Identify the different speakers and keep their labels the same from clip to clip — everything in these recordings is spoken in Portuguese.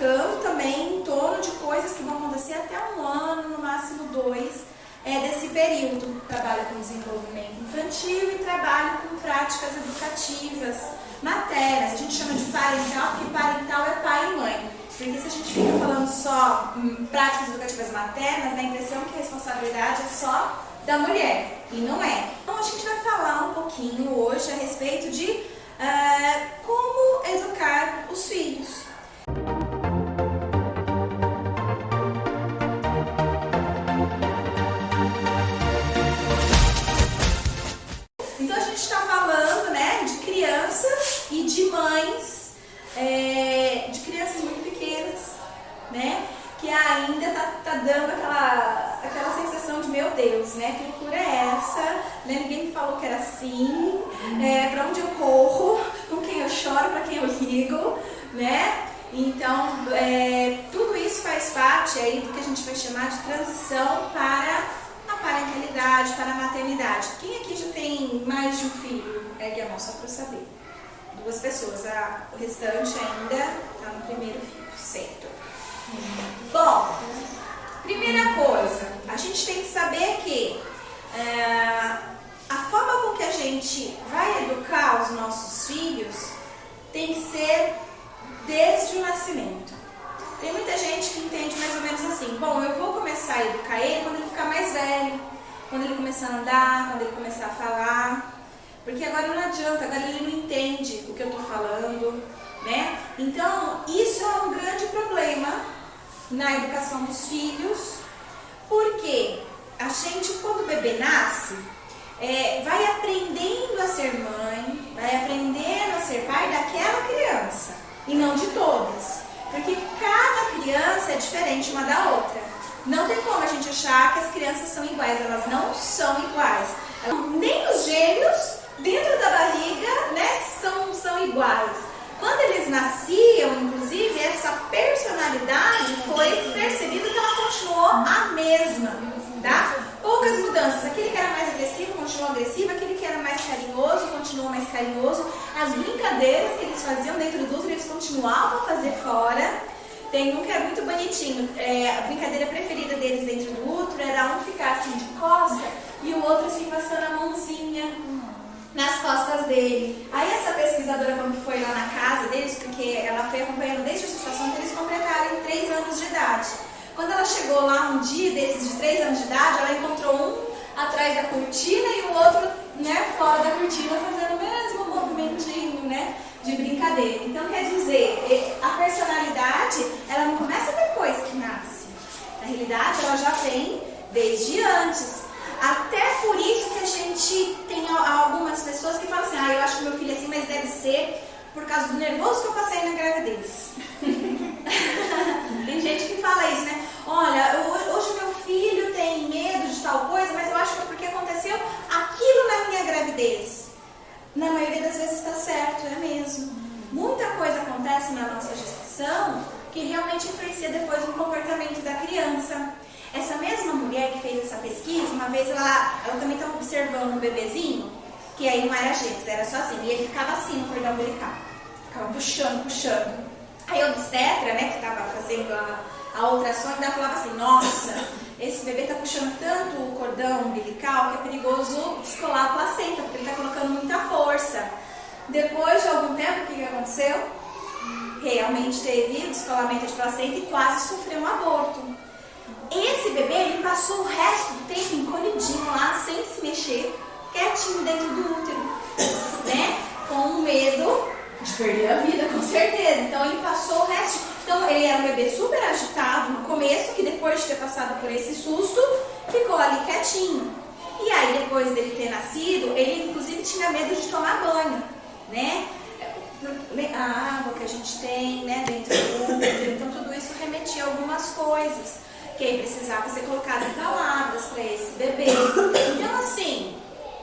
Speaker 1: educando também em torno de coisas que vão acontecer até 1 ano, no máximo 2, desse período. Trabalho com desenvolvimento infantil e trabalho com práticas educativas maternas. A gente chama de parental, porque parental é pai e mãe. Porque se a gente fica falando só práticas educativas maternas, dá a impressão que a responsabilidade é só da mulher, e não é. Então a gente vai falar um pouquinho hoje a respeito de como educar os filhos. Então a gente está falando, né, de crianças e de mães, de crianças muito pequenas, né, que ainda tá dando aquela sensação de, meu Deus, né, que loucura é essa, né, ninguém me falou que era assim, pra onde eu corro, com quem eu choro, pra quem eu ligo, né. Então, tudo isso faz parte aí do que a gente vai chamar de transição para a parentalidade, para a maternidade. Quem aqui já tem mais de um filho? Ergue a mão só para eu saber. 2 pessoas, o restante ainda está no primeiro filho, certo? Bom, primeira coisa, a gente tem que saber que a forma com que a gente vai educar os nossos filhos tem que ser desde o nascimento. Tem muita gente que entende mais ou menos assim: bom, eu vou começar a educar ele quando ele ficar mais velho, quando ele começar a andar, quando ele começar a falar, porque agora não adianta, agora ele não entende o que eu estou falando, né? Então, isso é um grande problema na educação dos filhos, porque a gente, quando o bebê nasce, vai aprendendo a ser mãe, vai aprendendo a ser pai daquela criança, e não de todas. Porque cada criança é diferente uma da outra. Não tem como a gente achar que as crianças são iguais, elas não são iguais. Nem os gêmeos dentro da barriga, né, são iguais. Quando eles nasciam, inclusive, essa personalidade foi percebida que ela continuou a mesma, tá? Poucas mudanças. Aquele que era mais agressivo continuou agressivo, aquele que era mais carinhoso continuou mais carinhoso. As brincadeiras que eles faziam dentro do útero, eles continuavam a fazer fora. Tem um que é muito bonitinho. A brincadeira preferida deles dentro do útero era um ficar assim de costa e o outro assim passando a mãozinha nas costas dele. Aí essa pesquisadora, quando foi lá na casa deles, porque ela foi acompanhando desde a gestação que eles completaram 3 anos de idade. Quando ela chegou lá um dia desses de 3 anos de idade, ela encontrou um atrás da cortina e o outro, né, fora da cortina, fazendo o mesmo movimentinho, né, de brincadeira. Então, quer dizer, a personalidade, ela não começa depois que nasce. Na realidade, ela já vem desde antes. Até por isso que a gente tem algumas pessoas que falam assim: eu acho que meu filho é assim, mas deve ser por causa do nervoso que eu passei na gravidez. Tem gente que fala isso, né? Olha, hoje meu filho tem medo de tal coisa, mas eu acho que é porque aconteceu aquilo na minha gravidez. Na maioria das vezes está certo, é mesmo. Muita coisa acontece na nossa gestação que realmente influencia depois no comportamento da criança. Essa mesma mulher que fez essa pesquisa, uma vez ela também estava observando um bebezinho, que aí não era gêmeos, era só assim, e ele ficava assim no cordão umbilical, ficava puxando. Aí o obstetra, né, que estava fazendo a ultrassom, ainda falava assim: nossa, esse bebê está puxando tanto o cordão umbilical que é perigoso descolar a placenta, porque ele está colocando muita força. Depois de algum tempo, o que aconteceu? Realmente teve descolamento de placenta e quase sofreu um aborto. Esse bebê, ele passou o resto do tempo encolhidinho lá, sem se mexer, quietinho dentro do útero, né? Com medo de perder a vida, com certeza. Então ele passou o resto. Então ele era um bebê super agitado no começo, que depois de ter passado por esse susto, ficou ali quietinho. E aí depois dele ter nascido, ele inclusive tinha medo de tomar banho, né? A água que a gente tem, né, dentro do útero. Então tudo isso remetia a algumas coisas que aí precisava ser colocado em palavras para esse bebê. Então assim,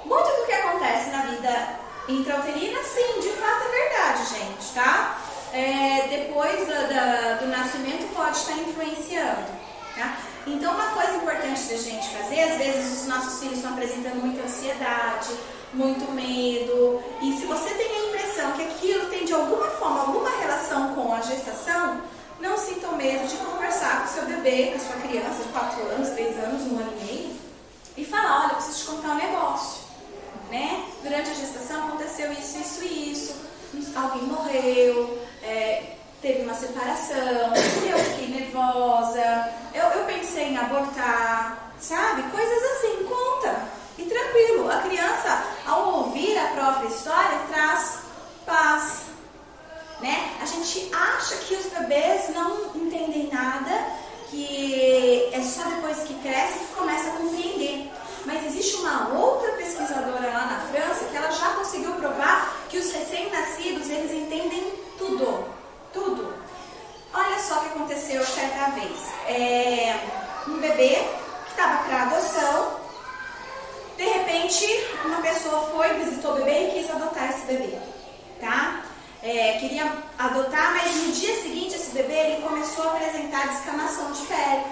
Speaker 1: muito do que acontece na vida intrauterina, sim, de fato é verdade, gente, tá? Depois do nascimento pode estar influenciando, tá? Então uma coisa importante da gente fazer, às vezes os nossos filhos estão apresentando muita ansiedade, muito medo, e se você tem a impressão que aquilo tem de alguma forma, alguma relação com a gestação, não sintam medo de conversar com o seu bebê, com a sua criança de 4 anos, 3 anos, 1 ano e meio, e falar, olha, eu preciso te contar um negócio, né? Durante a gestação aconteceu isso, isso e isso, alguém morreu, teve uma separação, eu fiquei nervosa, eu pensei em abortar, sabe? Coisas assim, conta. E tranquilo, a criança, ao ouvir a própria história, traz paz, né? A gente acha que os bebês não entendem nada, que é só depois que cresce que começa a compreender. Mas existe uma outra pesquisadora lá na França que ela já conseguiu provar que os recém-nascidos, eles entendem tudo, tudo. Olha só o que aconteceu certa vez. Um bebê que estava para adoção, de repente uma pessoa foi, visitou o bebê e quis adotar esse bebê, tá? Queria adotar, mas no dia seguinte esse bebê ele começou a apresentar descamação de pele.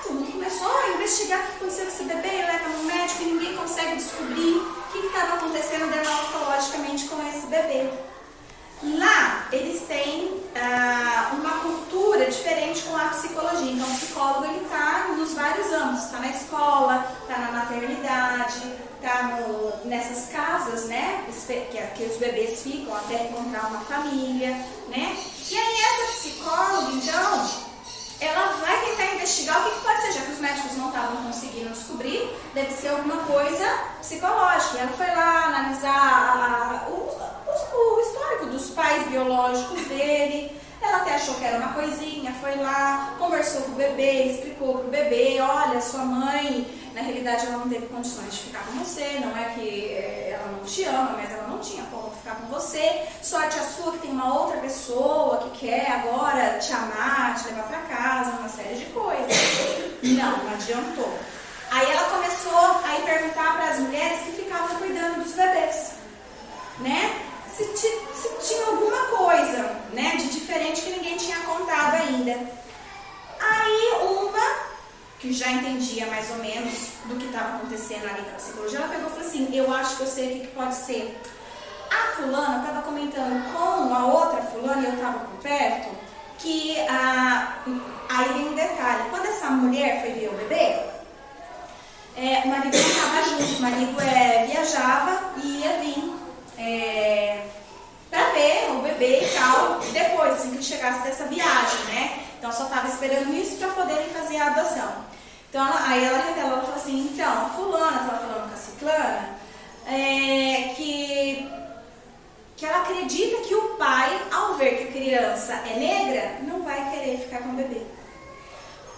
Speaker 1: Todo mundo começou a investigar o que aconteceu com esse bebê, leva no médico e ninguém consegue descobrir o que estava acontecendo dermatologicamente com esse bebê. Lá eles têm uma cultura diferente com a psicologia. Então o psicólogo ele está nos vários âmbitos, está na escola, está na maternidade, está nessas casas, né, que os bebês ficam até encontrar uma família, né? E aí essa psicóloga, então, ela vai tentar investigar o que pode ser, já que os médicos não estavam conseguindo descobrir, deve ser alguma coisa psicológica. E ela foi lá analisar o histórico dos pais biológicos dele. Ela até achou que era uma coisinha, foi lá, conversou com o bebê, explicou pro bebê, olha, sua mãe, na realidade ela não teve condições de ficar com você, não é que ela não te ama, mas ela não tinha como ficar com você, sorte a sua que tem uma outra pessoa que quer agora te amar, te levar pra casa, uma série de coisas. Não adiantou. Aí ela começou a perguntar para as mulheres que ficavam cuidando dos bebês, né? Se tinha alguma coisa, né, de diferente que ninguém tinha contado ainda. Aí uma, que já entendia mais ou menos do que estava acontecendo ali na psicologia, ela pegou e falou assim, eu acho que eu sei o que pode ser. A fulana estava comentando com a outra fulana, e eu estava por perto, que aí vem um detalhe, quando essa mulher foi ver o bebê, o marido não estava junto, o marido viajava e ia vir para ver o bebê e tal, depois, assim que ele chegasse dessa viagem, né? Então só estava esperando isso para poderem fazer a adoção. Então aí ela revelou, ela falou assim, então, a fulana estava falando com a ciclana, que ela acredita que o pai, ao ver que a criança é negra, não vai querer ficar com o bebê.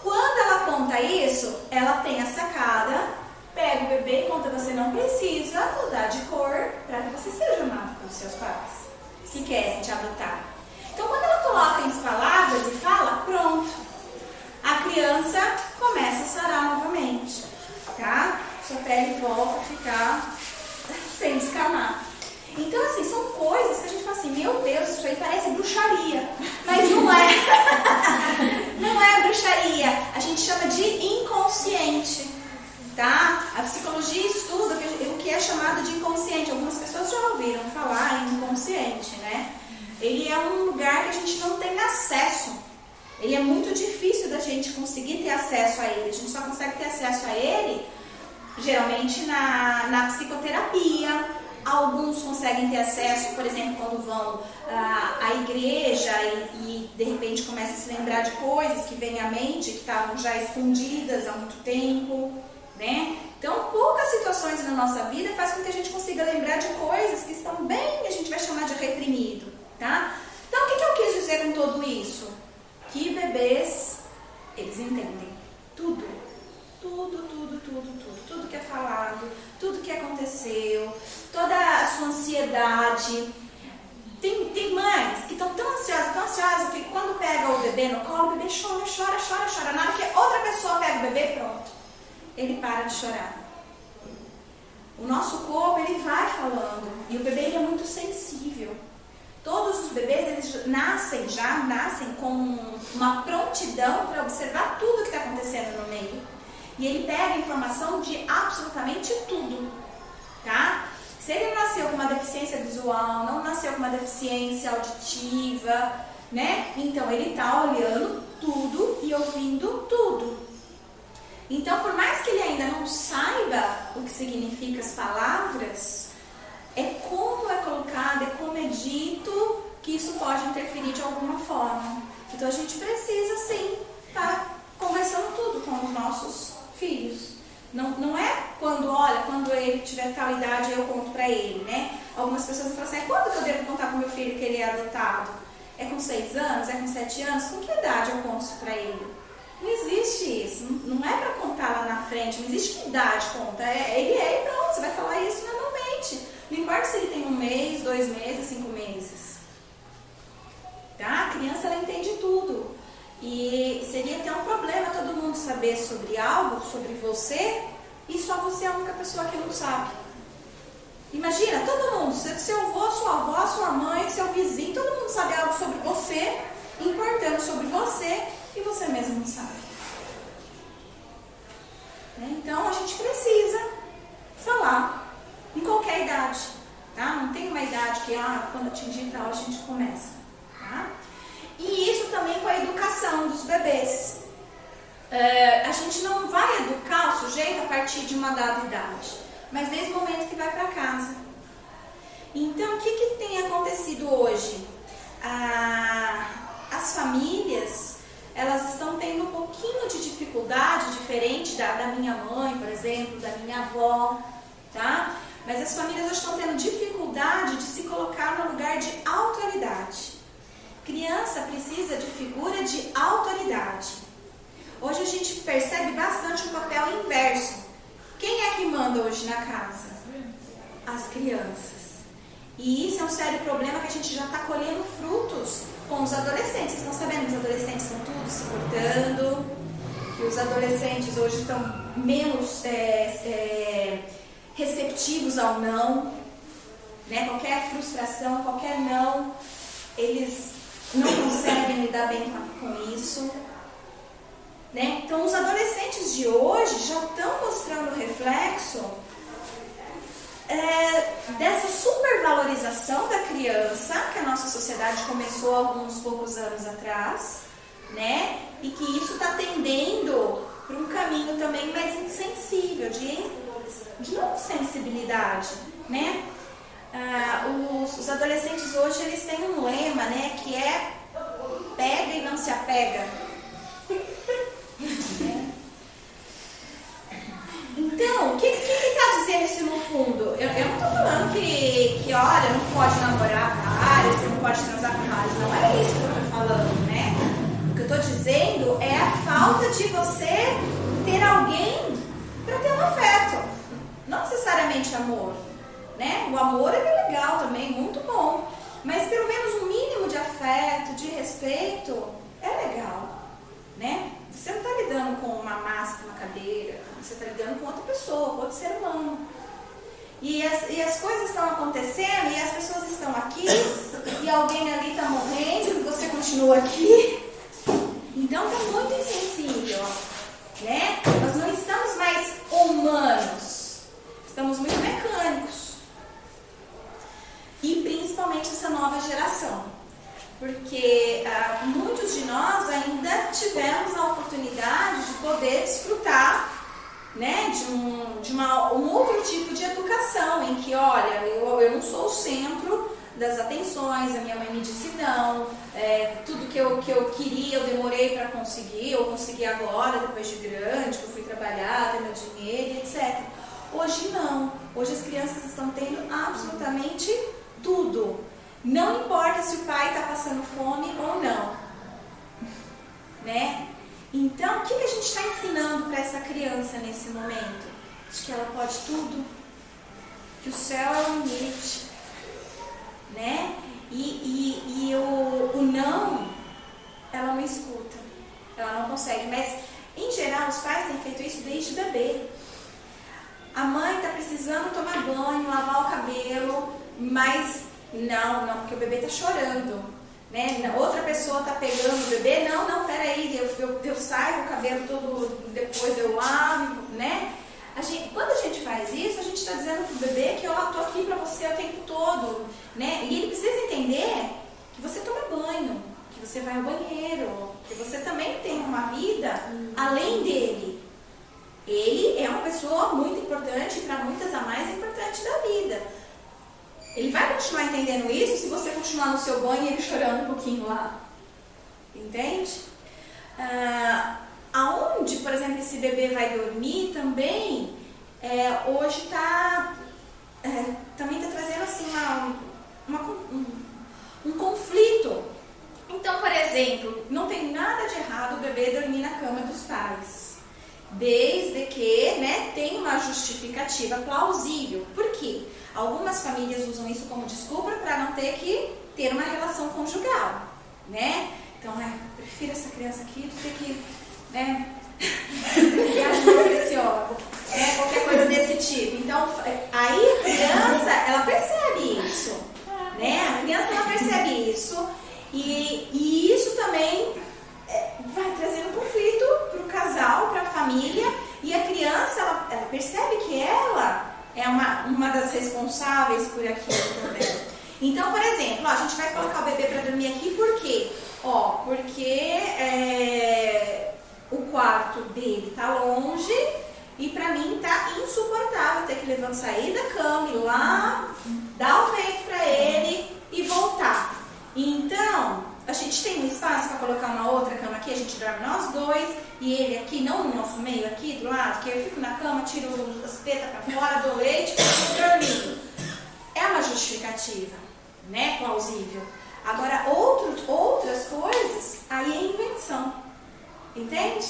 Speaker 1: Quando ela conta isso, ela tem a sacada, pega o bebê e conta, você não precisa mudar de cor para que você seja amado pelos seus pais que querem te adotar. Então quando ela coloca em palavras e fala, pronto, a criança começa a sarar novamente, tá? Sua pele volta a ficar sem descamar. Então assim, são coisas que a gente fala assim, meu Deus, isso aí parece bruxaria, mas não é. Não é bruxaria, a gente chama de inconsciente. Tá? A psicologia estuda o que é chamado de inconsciente. Algumas pessoas já ouviram falar em inconsciente, né? Ele é um lugar que a gente não tem acesso. Ele é muito difícil da gente conseguir ter acesso a ele. A gente só consegue ter acesso a ele, geralmente, na psicoterapia. Alguns conseguem ter acesso, por exemplo, quando vão à igreja e de repente começam a se lembrar de coisas que vêm à mente, que estavam já escondidas há muito tempo. Né? Então, poucas situações na nossa vida faz com que a gente consiga lembrar de coisas que estão bem, a gente vai chamar de reprimido, tá? Então, o que eu quis dizer com tudo isso? Que bebês, eles entendem tudo, tudo que é falado, tudo que aconteceu, toda a sua ansiedade. Tem mães que estão tão ansiosas que quando pega o bebê no colo, o bebê chora. Na hora que outra pessoa pega o bebê, pronto. Ele para de chorar. O nosso corpo, ele vai falando. E o bebê, ele é muito sensível. Todos os bebês, eles nascem com uma prontidão para observar tudo que está acontecendo no meio. E ele pega informação de absolutamente tudo. Tá? Se ele nasceu com uma deficiência visual, não nasceu com uma deficiência auditiva, né? Então ele está olhando tudo e ouvindo tudo. Então, por mais que ele ainda não saiba o que significam as palavras, é como é colocado, é como é dito que isso pode interferir de alguma forma. Então a gente precisa sim estar conversando tudo com os nossos filhos. Não é quando ele tiver tal idade eu conto pra ele, né? Algumas pessoas falam assim, quando que eu devo contar pro meu filho que ele é adotado? É com 6 anos? É com 7 anos? Com que idade eu conto pra ele? Não existe isso, não é pra contar lá na frente, não existe que idade conta, ele é e pronto, você vai falar isso normalmente. Não importa se ele tem 1 mês, 2 meses, 5 meses. Tá? A criança ela entende tudo. E seria até um problema todo mundo saber sobre algo, sobre você, e só você é a única pessoa que não sabe. Imagina, todo mundo, seu avô, sua avó, sua mãe, seu vizinho, todo mundo sabe algo sobre você, importante sobre você, e você mesmo não sabe. Então a gente precisa falar em qualquer idade, tá? Não tem uma idade que quando atingir tal a gente começa, tá? E isso também com a educação dos bebês. A gente não vai educar o sujeito a partir de uma dada idade, mas desde o momento que vai para casa. Então, o que tem acontecido hoje? As famílias, elas estão tendo um pouquinho de dificuldade, diferente da minha mãe, por exemplo, da minha avó, tá? Mas as famílias hoje estão tendo dificuldade de se colocar no lugar de autoridade. Criança precisa de figura de autoridade. Hoje a gente percebe bastante o papel inverso. Quem é que manda hoje na casa? As crianças. E isso é um sério problema que a gente já está colhendo frutos com os adolescentes. Vocês estão sabendo que os adolescentes estão tudo se portando, que os adolescentes hoje estão menos receptivos ao não, né? Qualquer frustração, qualquer não, eles não conseguem lidar bem com isso, né? Então os adolescentes de hoje já estão mostrando o reflexo dessa supervalorização da criança que a nossa sociedade começou há alguns poucos anos atrás, né? E que isso está tendendo para um caminho também mais insensível, de não sensibilidade, né? Os adolescentes hoje eles têm um lema, né, que é pega e não se apega. Então, o que está dizendo isso no fundo? Eu não estou falando que olha, não pode namorar várias, você não pode transar com várias, não é isso que eu estou falando, né? O que eu estou dizendo é a falta de você ter alguém para ter um afeto, não necessariamente amor, né? O amor é bem legal também, muito bom, mas pelo menos um mínimo de afeto, de respeito, é legal, né? Você não está lidando com uma massa, uma cadeira, você está lidando com outra pessoa, com outro ser humano. E as coisas estão acontecendo e as pessoas estão aqui e alguém ali está morrendo e você continua aqui. Então está muito insensível, né? Nós não estamos mais humanos, estamos muito mecânicos. E principalmente essa nova geração. Porque muitos de nós ainda tivemos a oportunidade de poder desfrutar, né, de um outro tipo de educação, em que, olha, eu não sou o centro das atenções, a minha mãe me disse não, tudo que eu queria eu demorei para conseguir, eu consegui agora, depois de grande, que eu fui trabalhar, ter meu dinheiro, etc. Hoje não, hoje as crianças estão tendo absolutamente tudo. Não importa se o pai está passando fome ou não, né? Então, o que a gente está ensinando para essa criança nesse momento? De que ela pode tudo, que o céu é o limite, né? E o não, ela não escuta, ela não consegue. Mas, em geral, os pais têm feito isso desde bebê. A mãe está precisando tomar banho, lavar o cabelo, mas não, porque o bebê está chorando, né? Outra pessoa está pegando o bebê, não, peraí, eu saio o cabelo todo, depois eu lavo, né? Quando a gente faz isso, a gente está dizendo pro bebê que eu estou aqui para você o tempo todo, né? E ele precisa entender que você toma banho, que você vai ao banheiro, que você também tem uma vida além dele. Ele é uma pessoa muito importante, para muitas a mais importante da vida. Ele vai continuar entendendo isso se você continuar no seu banho e ele chorando um pouquinho lá. Entende? Aonde, por exemplo, esse bebê vai dormir também, hoje também está trazendo assim um conflito. Então, por exemplo, não tem nada de errado o bebê dormir na cama dos pais, desde que, né, tem uma justificativa plausível. Por quê? Algumas famílias usam isso como desculpa para não ter que ter uma relação conjugal, né? Então, prefiro essa criança aqui do que ter que, né, esse órgão, né, qualquer coisa desse tipo. Então, aí a criança, ela percebe isso, né? A criança, ela percebe isso e isso também vai trazendo conflito para o casal, para a família, e a criança, ela percebe que ela é uma das responsáveis por aquilo também. Então, por exemplo, a gente vai colocar o bebê para dormir aqui, por quê? Porque o quarto dele tá longe e pra mim tá insuportável ter que sair da cama, ir lá, dar o peito pra ele e voltar. Então, a gente tem um espaço para colocar uma outra cama aqui, a gente dorme nós dois, e ele aqui, não no nosso meio, aqui do lado, que eu fico na cama, tiro as tetas pra fora, dou leite, dormindo. É uma justificativa, né, plausível. Agora, outras coisas, aí é invenção, entende?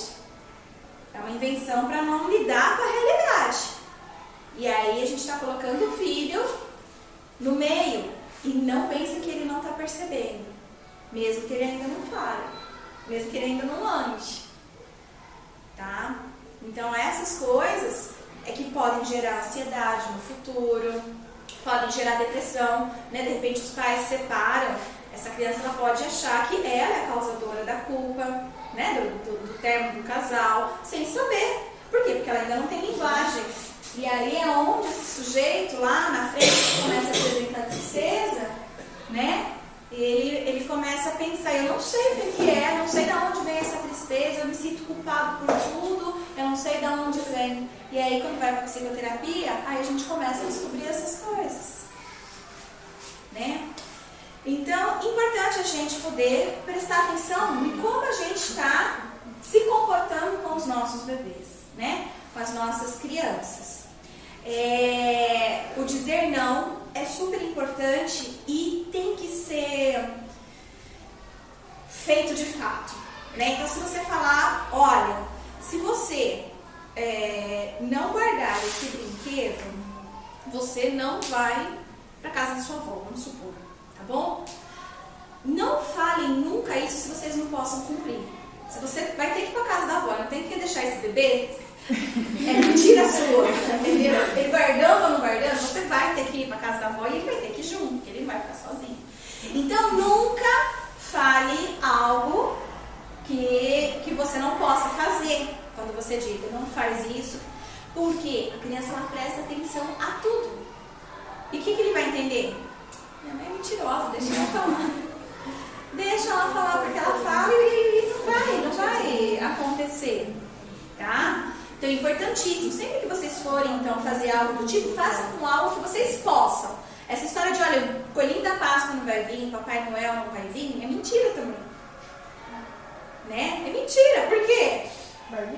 Speaker 1: É uma invenção para não lidar com a realidade. E aí a gente está colocando o filho no meio e não pensa que ele não está percebendo, mesmo que ele ainda não fale, mesmo que ele ainda não ande, tá? Então essas coisas é que podem gerar ansiedade no futuro, podem gerar depressão, né? De repente os pais se separam, essa criança ela pode achar que ela é a causadora da culpa, né? Do término do casal, sem saber. Por quê? Porque ela ainda não tem linguagem. E aí é onde esse sujeito lá na frente começa a apresentar tristeza, né? Ele começa a pensar, eu não sei o que é, não sei de onde vem essa tristeza, eu me sinto culpado por tudo, eu não sei de onde vem. E aí quando vai para a psicoterapia, aí a gente começa a descobrir essas coisas, né? Então, importante a gente poder prestar atenção em como a gente está se comportando com os nossos bebês, né? Com as nossas crianças. O dizer não é super importante e tem que ser feito de fato, né? Então, se você falar, olha, se você não guardar esse brinquedo, você não vai para casa da sua avó, vamos supor, tá bom? Não falem nunca isso se vocês não possam cumprir. Se você vai ter que ir para casa da avó, não tem que deixar esse bebê, é mentira sua, entendeu? Ele guardando ou não guardando, você vai ter que ir para casa da avó e ele vai ter que ir junto, porque ele não vai ficar sozinho. Então, nunca fale algo que você não possa fazer. Quando você diga, não faz isso, porque a criança ela presta atenção a tudo. E o que ele vai entender? Minha mãe é mentirosa, deixa ela falar. Deixa ela falar porque ela fala e não vai acontecer, tá? Então é importantíssimo, sempre que vocês forem então fazer algo do tipo, façam com algo que vocês possam. Essa história de, olha, o coelhinho da Páscoa não vai vir, Papai Noel não vai vir, é mentira também. Né? É mentira, por quê?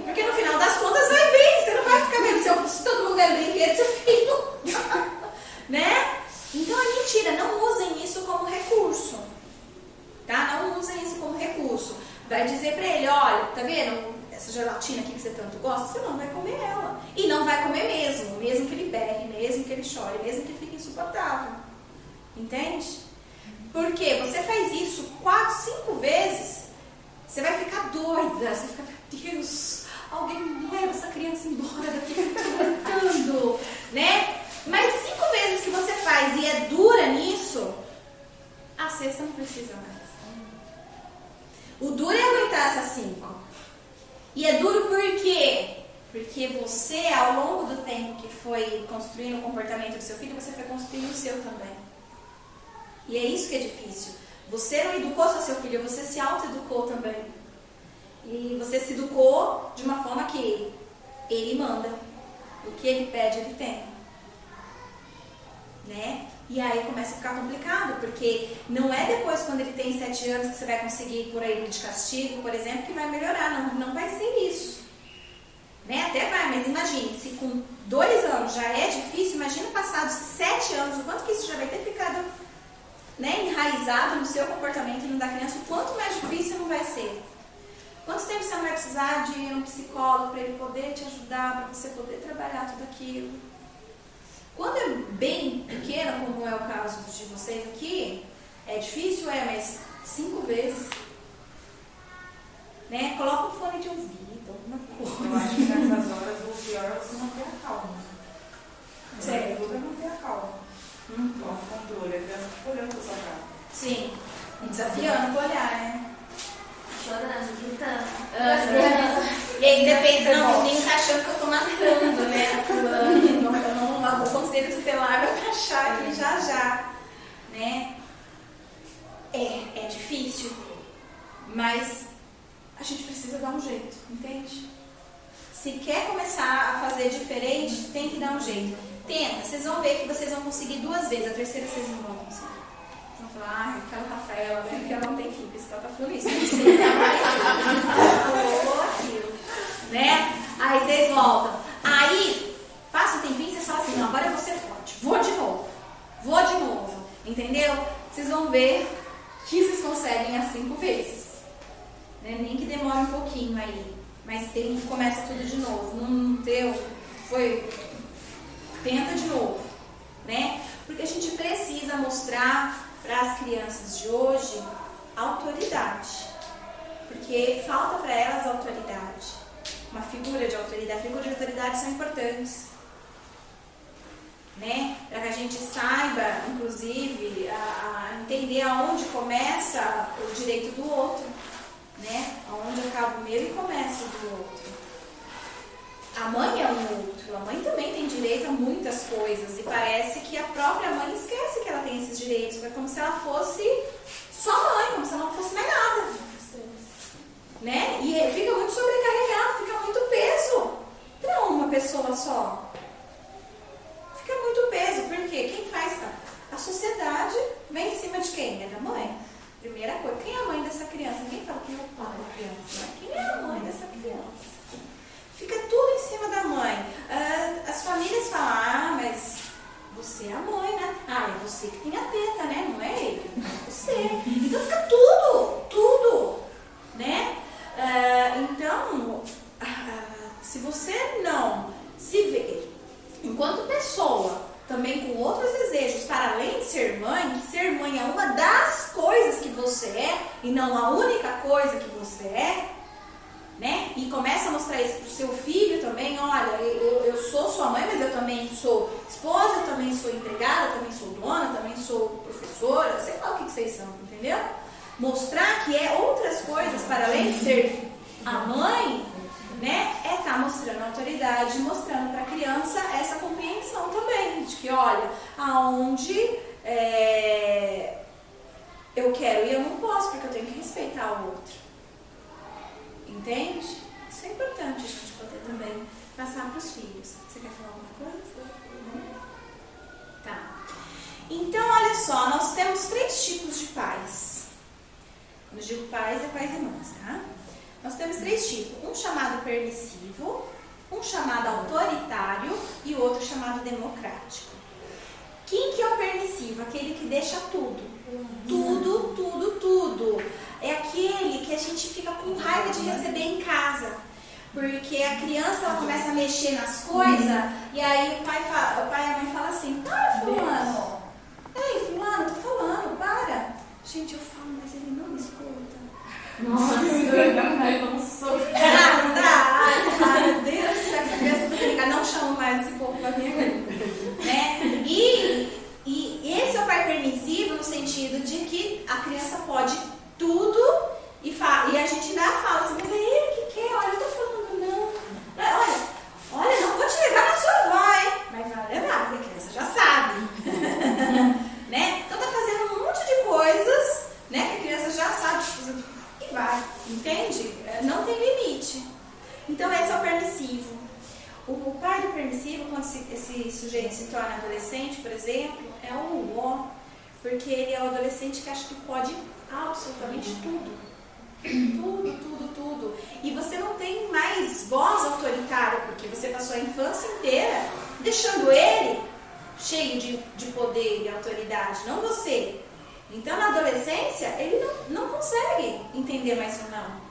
Speaker 1: Porque no final das contas vai vir, você não vai ficar vendo se todo mundo é brinquedo, seu filho. Né? Então é mentira, não usem isso como recurso. Tá? Não usem isso como recurso. Vai dizer pra ele, olha, tá vendo essa gelatina aqui que você tanto gosta? Você não vai comer ela. E não vai comer mesmo que ele berre, mesmo que ele chore, mesmo que ele fique insuportável. Entende? Porque você faz isso 4, 5 vezes, você vai ficar doida, você vai ficar, meu Deus, alguém leva essa criança embora daqui, que eu tô brincando, né? Mas 5 vezes que você faz e é dura nisso, a sexta não precisa mais. O duro é aguentar essas 5. E é duro por quê? Porque você, ao longo do tempo que foi construindo o comportamento do seu filho, você foi construindo o seu também. E é isso que é difícil. Você não educou só seu filho, você se autoeducou também. E você se educou de uma forma que ele manda. O que ele pede, ele tem. Né? E aí começa a ficar complicado, porque não é depois, quando ele tem 7 anos, que você vai conseguir por aí de castigo, por exemplo, que vai melhorar. Não vai ser isso. Né? Até vai, mas imagine, se com 2 anos já é difícil, imagina passados 7 anos, o quanto que isso já vai ter ficado, né, enraizado no seu comportamento e no da criança, o quanto mais difícil não vai ser. Quanto tempo você não vai precisar de um psicólogo para ele poder te ajudar, para você poder trabalhar tudo aquilo? Quando é bem pequeno, como é o caso de vocês aqui, é difícil, mas 5 vezes. Né? Coloca um fone de ouvido, alguma coisa.
Speaker 2: Eu acho que nessas horas o pior é você manter a calma.
Speaker 1: Certo.
Speaker 2: Tudo é manter a calma. O controle, a criança fica olhando pra sua cara.
Speaker 1: Sim, desafiando o olhar, né?
Speaker 3: Chorando, gritando.
Speaker 1: E aí você pensa, não, o menino tá achando que eu tô matando, né? Fulano, o conselho tutelar vai me achar aqui já, né? É difícil, mas a gente precisa dar um jeito, entende? Se quer começar a fazer diferente, tem que dar um jeito. Tenta, vocês vão ver que vocês vão conseguir 2 vezes, a terceira vocês não vão conseguir. Vocês vão falar, aquela Rafaela, né, que ela não tem filho, por isso que ela tá falando isso. Eu não sei, falou aquilo, né? Aí vocês voltam. Aí, passa um tempinho e vocês falam assim, não, agora eu vou ser forte, vou de novo, entendeu? Vocês vão ver que vocês conseguem as 5 vezes. Né? Nem que demore um pouquinho aí, mas começa tudo de novo. Não deu, tenta de novo, né? Porque a gente precisa mostrar para as crianças de hoje autoridade, porque falta para elas autoridade, uma figura de autoridade. Figuras de autoridade são importantes, né? Para que a gente saiba, inclusive, a entender aonde começa o direito do outro, né? Aonde acaba o meu e começa o do outro. A mãe é um outro, a mãe também tem direito a muitas coisas e parece que a própria mãe esquece que ela tem esses direitos, é como se ela fosse só mãe, como se ela não fosse mais nada, né? E fica muito sobrecarregado, fica muito peso para uma pessoa só. Fica muito peso, porque quem faz a sociedade vem em cima de quem? É da mãe. Primeira coisa, quem é a mãe dessa criança? Ninguém fala quem é o pai da criança, né? Quem é a mãe dessa criança? Fica tudo em cima da mãe. As famílias falam, mas você é a mãe, né? É você que tem a teta, né? Não é ele, é você. Então fica tudo, né? Então, se você não se vê enquanto pessoa, também com outros desejos, para além de ser mãe, que ser mãe é uma das coisas que você é, e não a única coisa que você é, né? E começa a mostrar isso pro seu filho também, olha, eu sou sua mãe, mas eu também sou esposa, eu também sou empregada, eu também sou dona, eu também sou professora, sei lá o que vocês são, entendeu? Mostrar que é outras coisas, para além de ser a mãe, né? É estar mostrando autoridade, mostrando para a criança essa compreensão também, de que, olha, aonde eu quero e eu não posso, porque eu tenho que respeitar o outro. Entende? Isso é importante a gente poder também passar para os filhos. Você quer falar alguma coisa? Tá. Então, olha só, nós temos 3 tipos de pais. Quando eu digo pais, é pais e mães, tá? Nós temos 3 tipos. Um chamado permissivo, um chamado autoritário e outro chamado democrático. Quem que é o permissivo? Aquele que deixa tudo. Tudo. É aquele que a gente fica com raiva de receber em casa. Porque a criança ela começa a mexer nas coisas e aí o pai e a mãe falam assim, para, fulano. Ei, fulano, tô falando, para. Gente, eu falo, mas ele não me escuta.
Speaker 3: Nossa, eu não sou.
Speaker 1: Meu Deus do céu, essa criança vai ficar, não chamo mais esse povo pra minha vida. Né? E esse é o pai permissivo no sentido de que a criança pode tudo e a gente ainda fala assim, mas é ele que quer, olha, eu tô falando não. Olha, não vou te levar na sua avó, hein? Mas vai levar, porque a criança já sabe. Né? Então tá fazendo um monte de coisas, né? vai, entende? Não tem limite. Então esse é o permissivo. O pai do permissivo, quando esse sujeito se torna adolescente, por exemplo, é o ó, porque ele é o adolescente que acha que pode absolutamente tudo. Tudo. E você não tem mais voz autoritária, porque você passou a infância inteira deixando ele cheio de poder e autoridade, não você. Então na adolescência ele não consegue entender mais o não.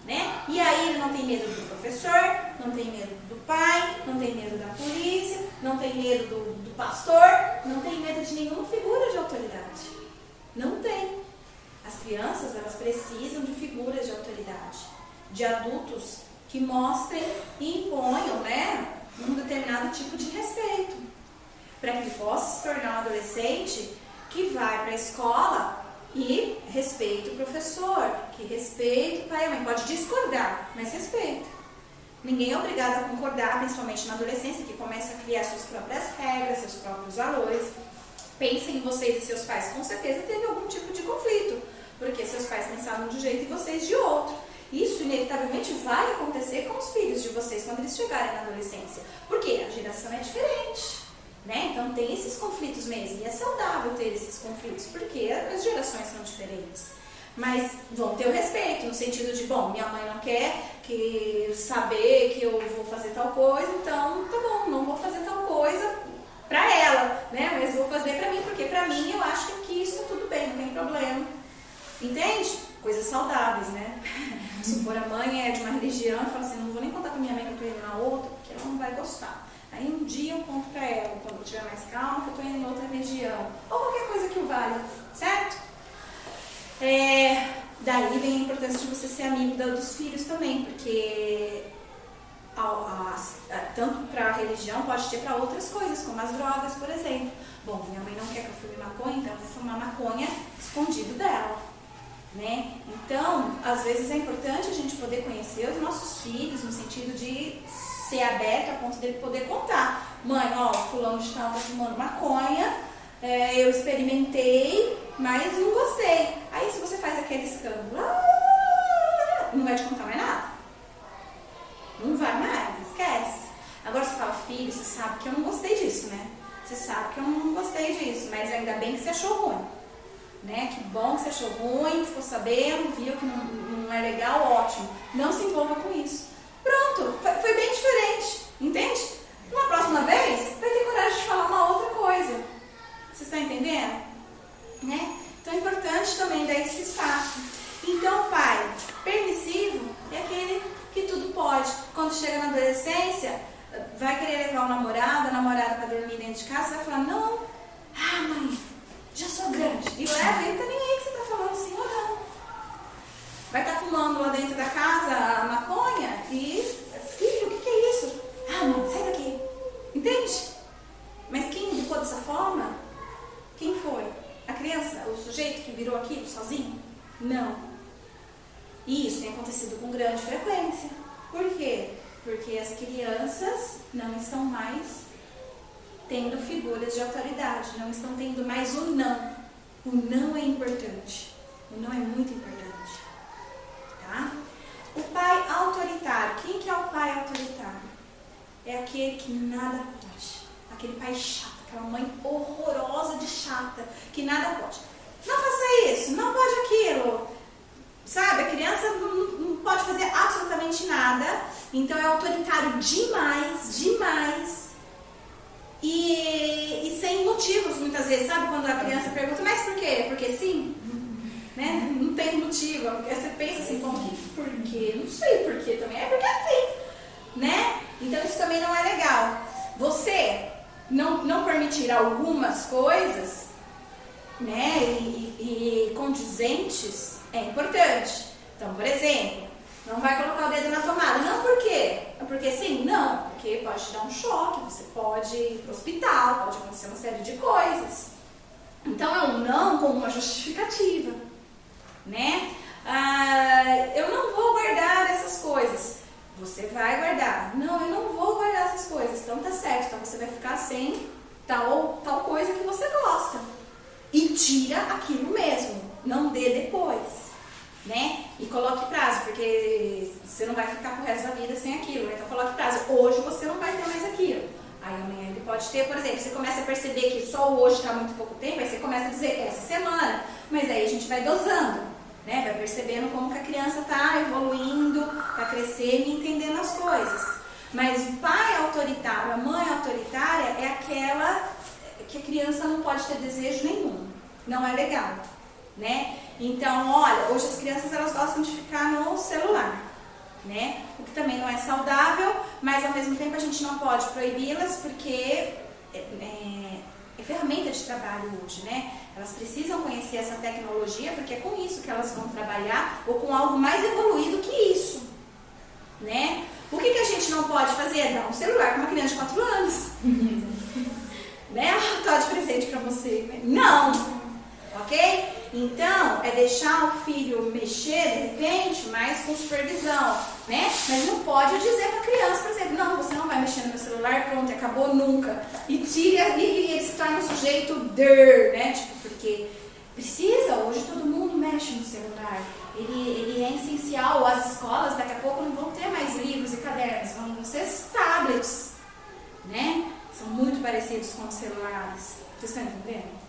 Speaker 1: Né? E aí ele não tem medo do professor, não tem medo do pai, não tem medo da polícia, não tem medo do pastor, não tem medo de nenhuma figura de autoridade. Não tem. As crianças, elas precisam de figuras de autoridade, de adultos que mostrem e imponham, né, um determinado tipo de respeito, para que ele possa se tornar um adolescente que vai para a escola e respeita o professor, que respeita o pai e a mãe. Pode discordar, mas respeita. Ninguém é obrigado a concordar, principalmente na adolescência, que começa a criar suas próprias regras, seus próprios valores. Pensem em vocês e seus pais, com certeza teve algum tipo de conflito, porque seus pais pensavam de um jeito e vocês de outro. Isso inevitavelmente vai acontecer com os filhos de vocês quando eles chegarem na adolescência, porque a geração é diferente, né? Então tem esses conflitos mesmo, e é saudável ter esses conflitos, porque as gerações são diferentes. Mas vão ter o respeito, no sentido de, bom, minha mãe não quer saber que eu vou fazer tal coisa, então tá bom, não vou fazer tal coisa pra ela, né? Mas vou fazer pra mim, porque pra mim eu acho que isso tá tudo bem, não tem problema. Entende? Coisas saudáveis, né? Supor a mãe é de uma religião e fala assim, não vou nem contar pra minha mãe que eu tô indo na outra, porque ela não vai gostar. Aí um dia eu conto pra ela, quando eu tiver mais calma, que eu tô indo em outra religião. Ou qualquer coisa que o valha, certo? Daí vem a importância de você ser amigo dos filhos também, porque tanto para a religião pode ter para outras coisas, como as drogas, por exemplo. Bom, minha mãe não quer que eu fume maconha, então eu vou fumar maconha escondido dela, né? Então, às vezes é importante a gente poder conhecer os nossos filhos, no sentido de ser aberto a ponto dele poder contar. Mãe, ó, fulano de tal tá fumando maconha, eu experimentei, mas não gostei. Aí se você faz aquele escândalo, não vai te contar mais nada. Não vai mais, esquece. Agora você fala, filho, você sabe que eu não gostei disso, né? Você sabe que eu não gostei disso, mas ainda bem que você achou ruim. Né? Que bom que você achou ruim, ficou sabendo, viu que não é legal, ótimo. Não se envolva com isso. Pronto, foi bem diferente, entende? Uma próxima vez, vai ter coragem de falar uma outra coisa. Vocês estão entendendo? Né? Então é importante também dar esse espaço. Então, pai permissivo é aquele que tudo pode. Quando chega na adolescência, vai querer levar o namorado, a namorada para dormir dentro de casa, você vai falar, não, mãe, já sou grande. E leva, ele tá nem aí que você tá falando sim ou não. Vai estar fumando lá dentro da casa a maconha e, filho, o que é isso? Mãe, sai daqui. Entende? Mas quem educou dessa forma? Quem foi? A criança, o sujeito que virou aquilo sozinho? Não. E isso tem acontecido com grande frequência. Por quê? Porque as crianças não estão mais tendo figuras de autoridade, não estão tendo mais o não. O não é importante. O não é muito importante. Tá? O pai autoritário. Quem que é o pai autoritário? É aquele que nada pode. Aquele pai chato, aquela mãe horrorosa de chata, que nada pode. Não faça isso, não pode aquilo. Sabe, a criança não pode fazer absolutamente nada, então é autoritário demais, demais. E sem motivos, muitas vezes, sabe? Quando a criança pergunta, mas por quê? Porque sim? Né? Não tem motivo. Você pensa assim, como que? Por quê? Não sei por quê também. É porque é assim, né? Então isso também não é legal. Você não permitir algumas coisas, né? E condizentes é importante. Então, por exemplo, não vai colocar o dedo na tomada. Não, por quê? Porque sim? Não. Porque pode te dar um choque, você pode ir para o hospital, pode acontecer uma série de coisas. Então, é um não com uma justificativa, né? Eu não vou guardar essas coisas. Você vai guardar. Não, eu não vou guardar essas coisas. Então, tá certo. Então, você vai ficar sem tal coisa que você gosta. E tira aquilo mesmo. Não dê depois, né? coloque prazo, porque você não vai ficar pro resto da vida sem aquilo, né? Então coloque prazo. Hoje você não vai ter mais aquilo. Aí amanhã ele pode ter, por exemplo, você começa a perceber que só o hoje está muito pouco tempo, aí você começa a dizer essa semana, mas aí a gente vai dosando, né? Vai percebendo como que a criança está evoluindo, está crescendo e entendendo as coisas. Mas o pai autoritário, a mãe autoritária é aquela que a criança não pode ter desejo nenhum. Não é legal, né? Então, olha, hoje as crianças elas gostam de ficar no celular, né? O que também não é saudável, mas ao mesmo tempo a gente não pode proibi-las porque é ferramenta de trabalho hoje, né? Elas precisam conhecer essa tecnologia porque é com isso que elas vão trabalhar ou com algo mais evoluído que isso, né? O que a gente não pode fazer é dar um celular para uma criança de 4 anos. Né? Tá de presente para você. Né? Não! Ok? Então, é deixar o filho mexer de repente, mas com supervisão, né? Mas não pode dizer para a criança, por exemplo, não, você não vai mexer no meu celular, pronto, acabou nunca. E tira, e ele se torna um sujeito né? Tipo, porque precisa, hoje todo mundo mexe no celular. Ele é essencial, as escolas daqui a pouco não vão ter mais livros e cadernos, vão ser tablets, né? São muito parecidos com os celulares. Vocês estão entendendo?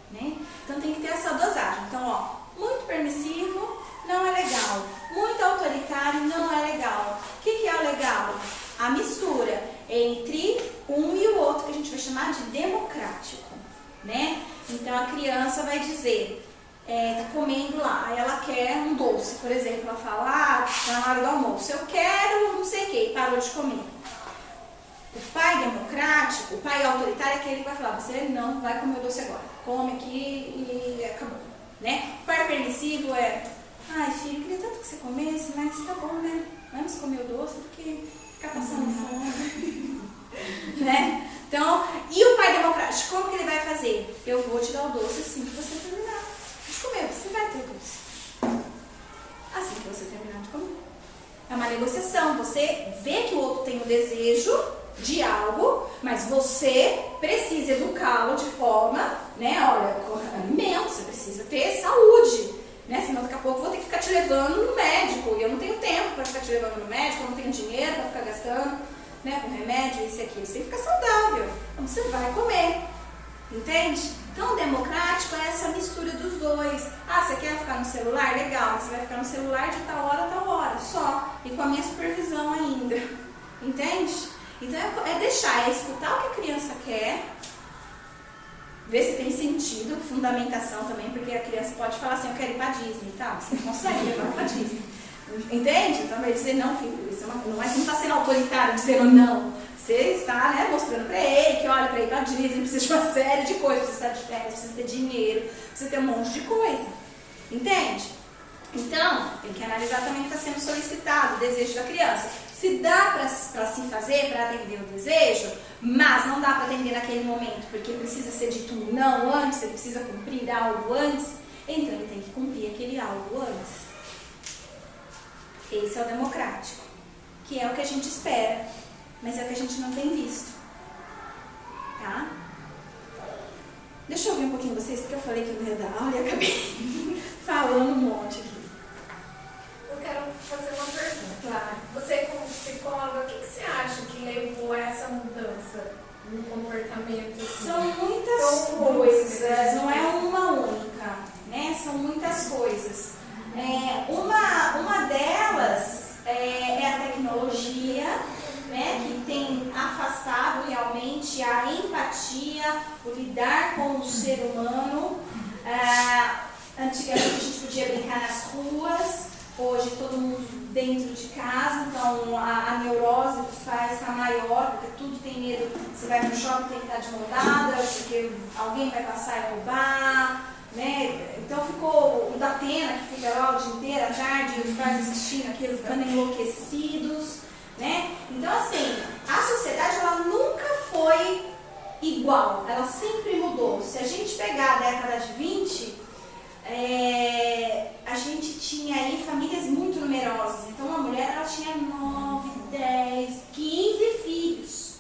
Speaker 1: Né? Então tem que ter essa dosagem. Então, ó, muito permissivo não é legal. Muito autoritário não é legal. O que é o legal? A mistura entre um e o outro, que a gente vai chamar de democrático, né? Então a criança vai dizer, tá comendo lá, aí ela quer um doce, por exemplo, ela fala, tá na hora do almoço, eu quero não sei o que, e parou de comer. O pai democrático, o pai autoritário é aquele que vai falar, você não vai comer o doce agora, come aqui e acabou, né? O pai permissivo é, ai filho, queria tanto que você comesse, mas tá bom, né? Vamos comer o doce do que ficar passando fome, né? Então, e o pai democrático, como que ele vai fazer? Eu vou te dar o doce assim que você terminar de comer, você vai ter o doce. Assim que você terminar de comer. É uma negociação, você vê que o outro tem o desejo de algo, mas você precisa educá-lo de forma, né, olha, com alimento, você precisa ter saúde, né, senão daqui a pouco eu vou ter que ficar te levando no médico, e eu não tenho tempo para ficar te levando no médico, eu não tenho dinheiro para ficar gastando, né, com remédio, isso e aquilo, você fica saudável, então você vai comer, entende? Então, o democrático é essa mistura dos dois. Ah, você quer ficar no celular? Legal, você vai ficar no celular de tal hora a tal hora, só, e com a minha supervisão ainda, entende? Então é deixar, é escutar o que a criança quer, ver se tem sentido, fundamentação também, porque a criança pode falar assim, eu quero ir para Disney, tá? Você consegue levar para Disney, entende? Então vai dizer, não filho, isso não está sendo autoritário dizendo não, você está, né, mostrando para ele que olha, para ir para Disney precisa de uma série de coisas, precisa estar de férias, precisa ter dinheiro, precisa ter um monte de coisa, entende? Então, tem que analisar também o que está sendo solicitado, o desejo da criança. Se dá para se fazer, para atender o desejo, mas não dá para atender naquele momento, porque precisa ser dito um não antes, ele precisa cumprir algo antes, então ele tem que cumprir aquele algo antes. Esse é o democrático, que é o que a gente espera, mas é o que a gente não tem visto. Tá? Deixa eu ouvir um pouquinho vocês, porque eu falei que eu não ia dar aula e acabei falando um monte aqui.
Speaker 4: Eu quero fazer uma pergunta.
Speaker 1: Claro.
Speaker 4: Você, como psicóloga, o que você acha que levou a essa mudança no comportamento? Assim?
Speaker 1: São muitas coisas, não é uma única, né? São muitas coisas. Uma delas é a tecnologia, né? Que tem afastado realmente a empatia, o lidar com o ser humano. Antigamente a gente podia brincar nas ruas. Hoje todo mundo dentro de casa, então a neurose dos pais está maior, porque tudo tem medo. Você vai no shopping, tem que estar de mão dada, porque alguém vai passar e roubar, né? Então ficou o da Atena, que fica lá o dia inteiro, à tarde, os pais assistindo aquilo, ficando enlouquecidos, né? Então assim, a sociedade ela nunca foi igual, ela sempre mudou. Se a gente pegar a década de 20, a gente tinha aí famílias muito numerosas, então uma mulher ela tinha 9, 10, 15 filhos.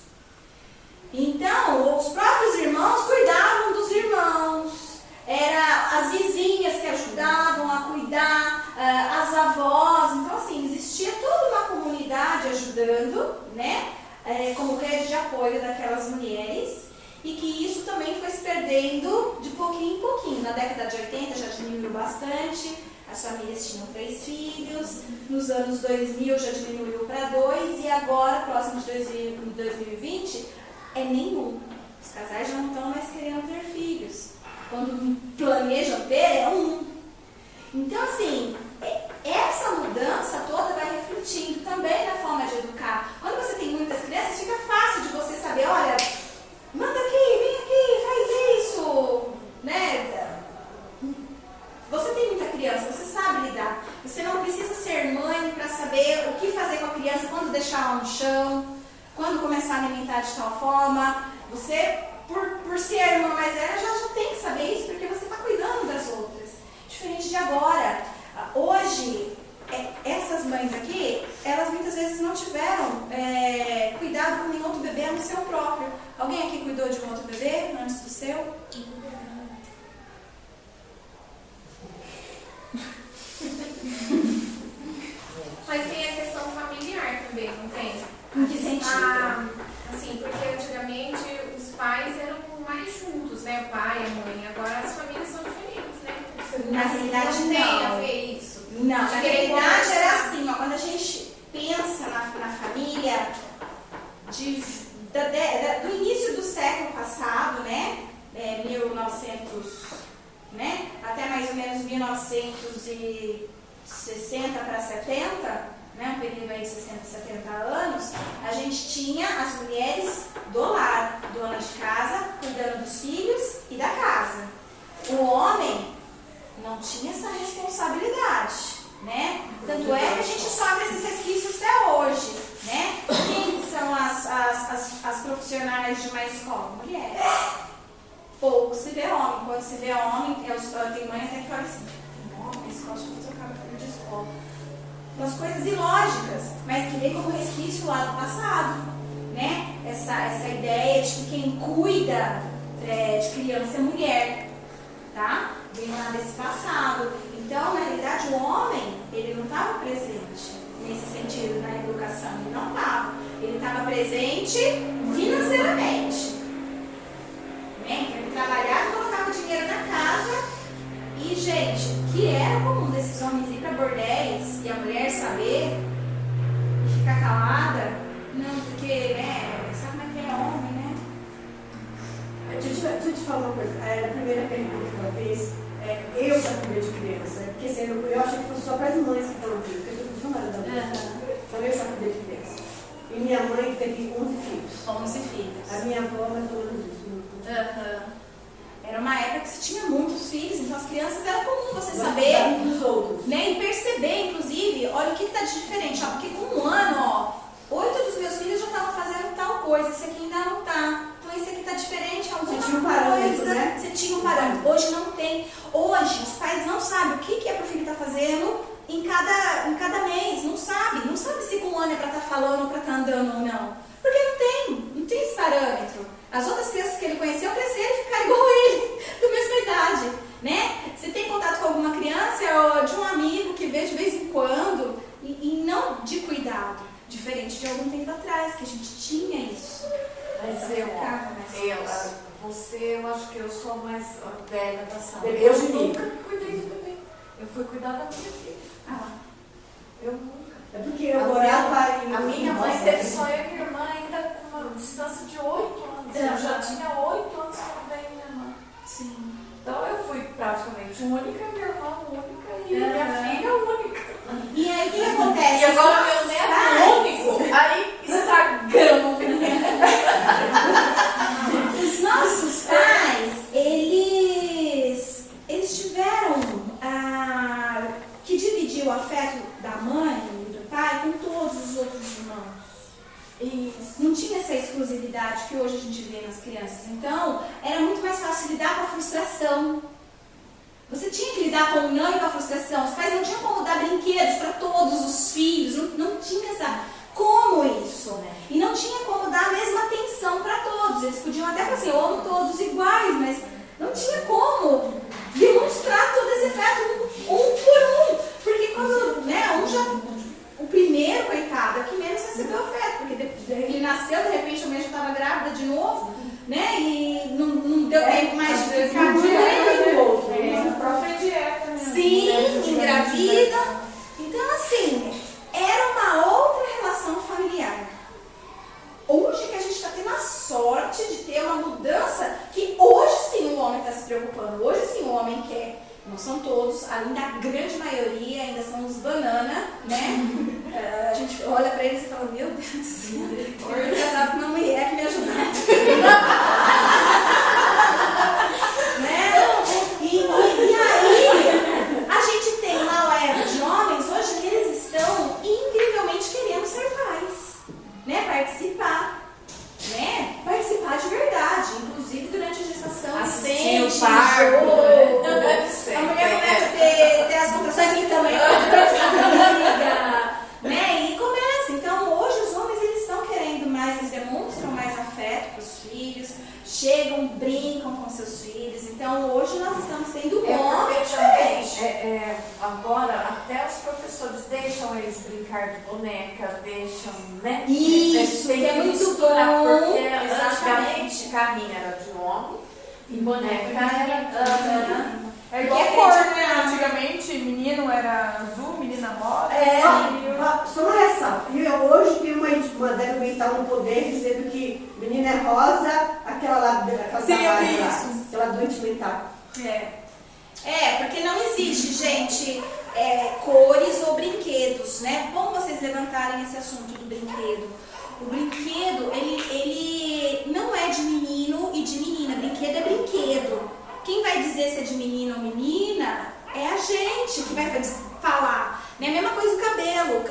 Speaker 1: Então os próprios irmãos cuidavam dos irmãos, era as vizinhas que ajudavam a cuidar, as avós ajudando, né, como rede de apoio daquelas mulheres, e que isso também foi se perdendo de pouquinho em pouquinho. Na década de 80 já diminuiu bastante, as famílias tinham 3 filhos, nos anos 2000 já diminuiu para 2, e agora, próximo de 2020, é nenhum. Os casais já não estão mais querendo ter filhos. Quando planejam ter, é 1. Então, assim, essa mudança toda vai refletindo também na forma de educar. Quando você tem muitas crianças, fica fácil de você saber, olha, manda aqui, vem aqui, faz isso, né? Você tem muita criança, você sabe lidar. Você não precisa ser mãe para saber o que fazer com a criança, quando deixar ela no chão, quando começar a alimentar de tal forma. Você, por ser a irmã mais velha, já tem que saber isso, porque você está cuidando das outras. Diferente de agora. Hoje, essas mães aqui, elas muitas vezes não tiveram cuidado com nenhum outro bebê a não ser o próprio. Alguém aqui cuidou de um outro bebê antes do seu?
Speaker 4: Mas tem a questão familiar também, não tem?
Speaker 1: Em que sentido?
Speaker 4: Assim, porque antigamente os pais eram mais juntos, né? O pai, a mãe. Agora as famílias são diferentes, né?
Speaker 1: Na realidade,
Speaker 4: não. Tem a
Speaker 1: não.
Speaker 4: ver isso.
Speaker 1: Não, na realidade era assim, ó, quando a gente pensa na família do início do século passado, né? 1900, né? Até mais ou menos 1960 para 70, né, um período aí de 60, 70 anos, a gente tinha as mulheres do lar, dona de casa, cuidando dos filhos e da casa. O homem não tinha essa responsabilidade, né? Tanto é que a gente sofre esses resquícios até hoje, né? Quem são as profissionais de uma escola? Mulheres. Pouco se vê homem. Quando se vê homem, tem mãe até que fala assim, homem, escola, deixa eu fazer o cara filho de escola. Umas coisas ilógicas, mas que vem como resquício lá do passado, né? Essa ideia de que quem cuida de criança é mulher, tá? Vem lá desse passado. Então, na realidade, o homem, ele não estava presente nesse sentido na educação, ele não estava. Ele estava presente financeiramente, né? Ele trabalhava, colocava dinheiro na casa. E, gente, que era comum desses homens ir para bordéis e a mulher saber e ficar calada, não, porque, né, sabe como é que é homem, né?
Speaker 5: Deixa eu te falar uma coisa. A primeira pergunta que ela fez, eu já cuidei de criança, porque assim, eu achei que fosse só para as mães que estão aqui, porque eu sou funcionária da mãe. Então eu já cuidei de criança. E minha mãe teve 11 filhos.
Speaker 1: 11 filhos.
Speaker 5: A minha avó mais ou menos isso.
Speaker 1: Era uma época que se tinha muitos filhos, então as crianças era comum você saber,
Speaker 5: dos outros,
Speaker 1: né, e perceber, inclusive, olha o que está de diferente, ó, porque com 1 ano, ó, 8 dos meus filhos já estavam fazendo tal coisa, esse aqui ainda não está, então esse aqui está diferente, é alguma
Speaker 5: tinha um parâmetro,
Speaker 1: coisa,
Speaker 5: né?
Speaker 1: Você tinha um parâmetro, hoje não tem, hoje os pais não sabem o que é para o filho estar fazendo em cada mês, não sabe se com 1 ano é para estar falando ou para estar andando ou não, porque não tem esse parâmetro. As outras crianças que ele conheceu cresceram e ficaram igual a ele, da mesma idade, né? Você tem contato com alguma criança ou de um amigo que vê de vez em quando e não de cuidado, diferente de algum tempo atrás, que a gente tinha isso.
Speaker 2: Mas eu acho que eu sou a mais velha da sala.
Speaker 5: Depois
Speaker 2: Eu
Speaker 5: de mim.
Speaker 2: nunca cuidei de bebê. Eu fui cuidar da minha filha. Eu nunca.
Speaker 5: É porque eu morava em...
Speaker 2: A minha mãe teve só eu e minha irmã ainda com uma distância de 8 anos. Eu já tinha 8 anos quando veio minha irmã.
Speaker 1: Sim.
Speaker 2: Então eu fui praticamente única, minha irmã única e minha filha única.
Speaker 1: E aí o que acontece?
Speaker 2: E agora meu neto único, aí estragamos.
Speaker 1: Os nossos pais, eles tiveram que dividir o afeto da mãe e do pai com todos os outros irmãos. Não tinha essa exclusividade que hoje a gente vê nas crianças. Então, era muito mais fácil lidar com a frustração. Você tinha que lidar com o não e com a frustração. Os pais não tinham como dar brinquedos para todos os filhos. Não tinha como isso. E não tinha como dar a mesma atenção para todos. Eles podiam até falar assim, eu amo todos iguais, mas não tinha como demonstrar todo esse afeto um por um. Porque quando, né, o primeiro, coitado, é o que menos recebeu afeto.
Speaker 2: professores deixam eles brincar de boneca, deixam, né?
Speaker 1: Isso,
Speaker 2: Tem
Speaker 1: que é muito
Speaker 2: misturar,
Speaker 1: bom.
Speaker 2: porque
Speaker 1: Exatamente.
Speaker 2: antigamente carrinho era de homem e boneca era de
Speaker 6: É igual
Speaker 1: Porque
Speaker 6: cor,
Speaker 1: acredita-
Speaker 6: né? Antigamente menino era azul, menina rosa.
Speaker 5: Só uma ressalva. E hoje tem uma deve inventar um poder dizendo que menina é rosa, aquela lá, aquela
Speaker 6: Sim, eu vi
Speaker 5: lá,
Speaker 6: isso.
Speaker 5: aquela doente mental.
Speaker 1: Porque não existe, gente, cores ou brinquedos, né? Bom vocês levantarem esse assunto do brinquedo. O brinquedo, ele não é de menino e de menina. Brinquedo é brinquedo. Quem vai dizer se é de menino ou menina é a gente que vai falar. Né? A mesma coisa do cabelo.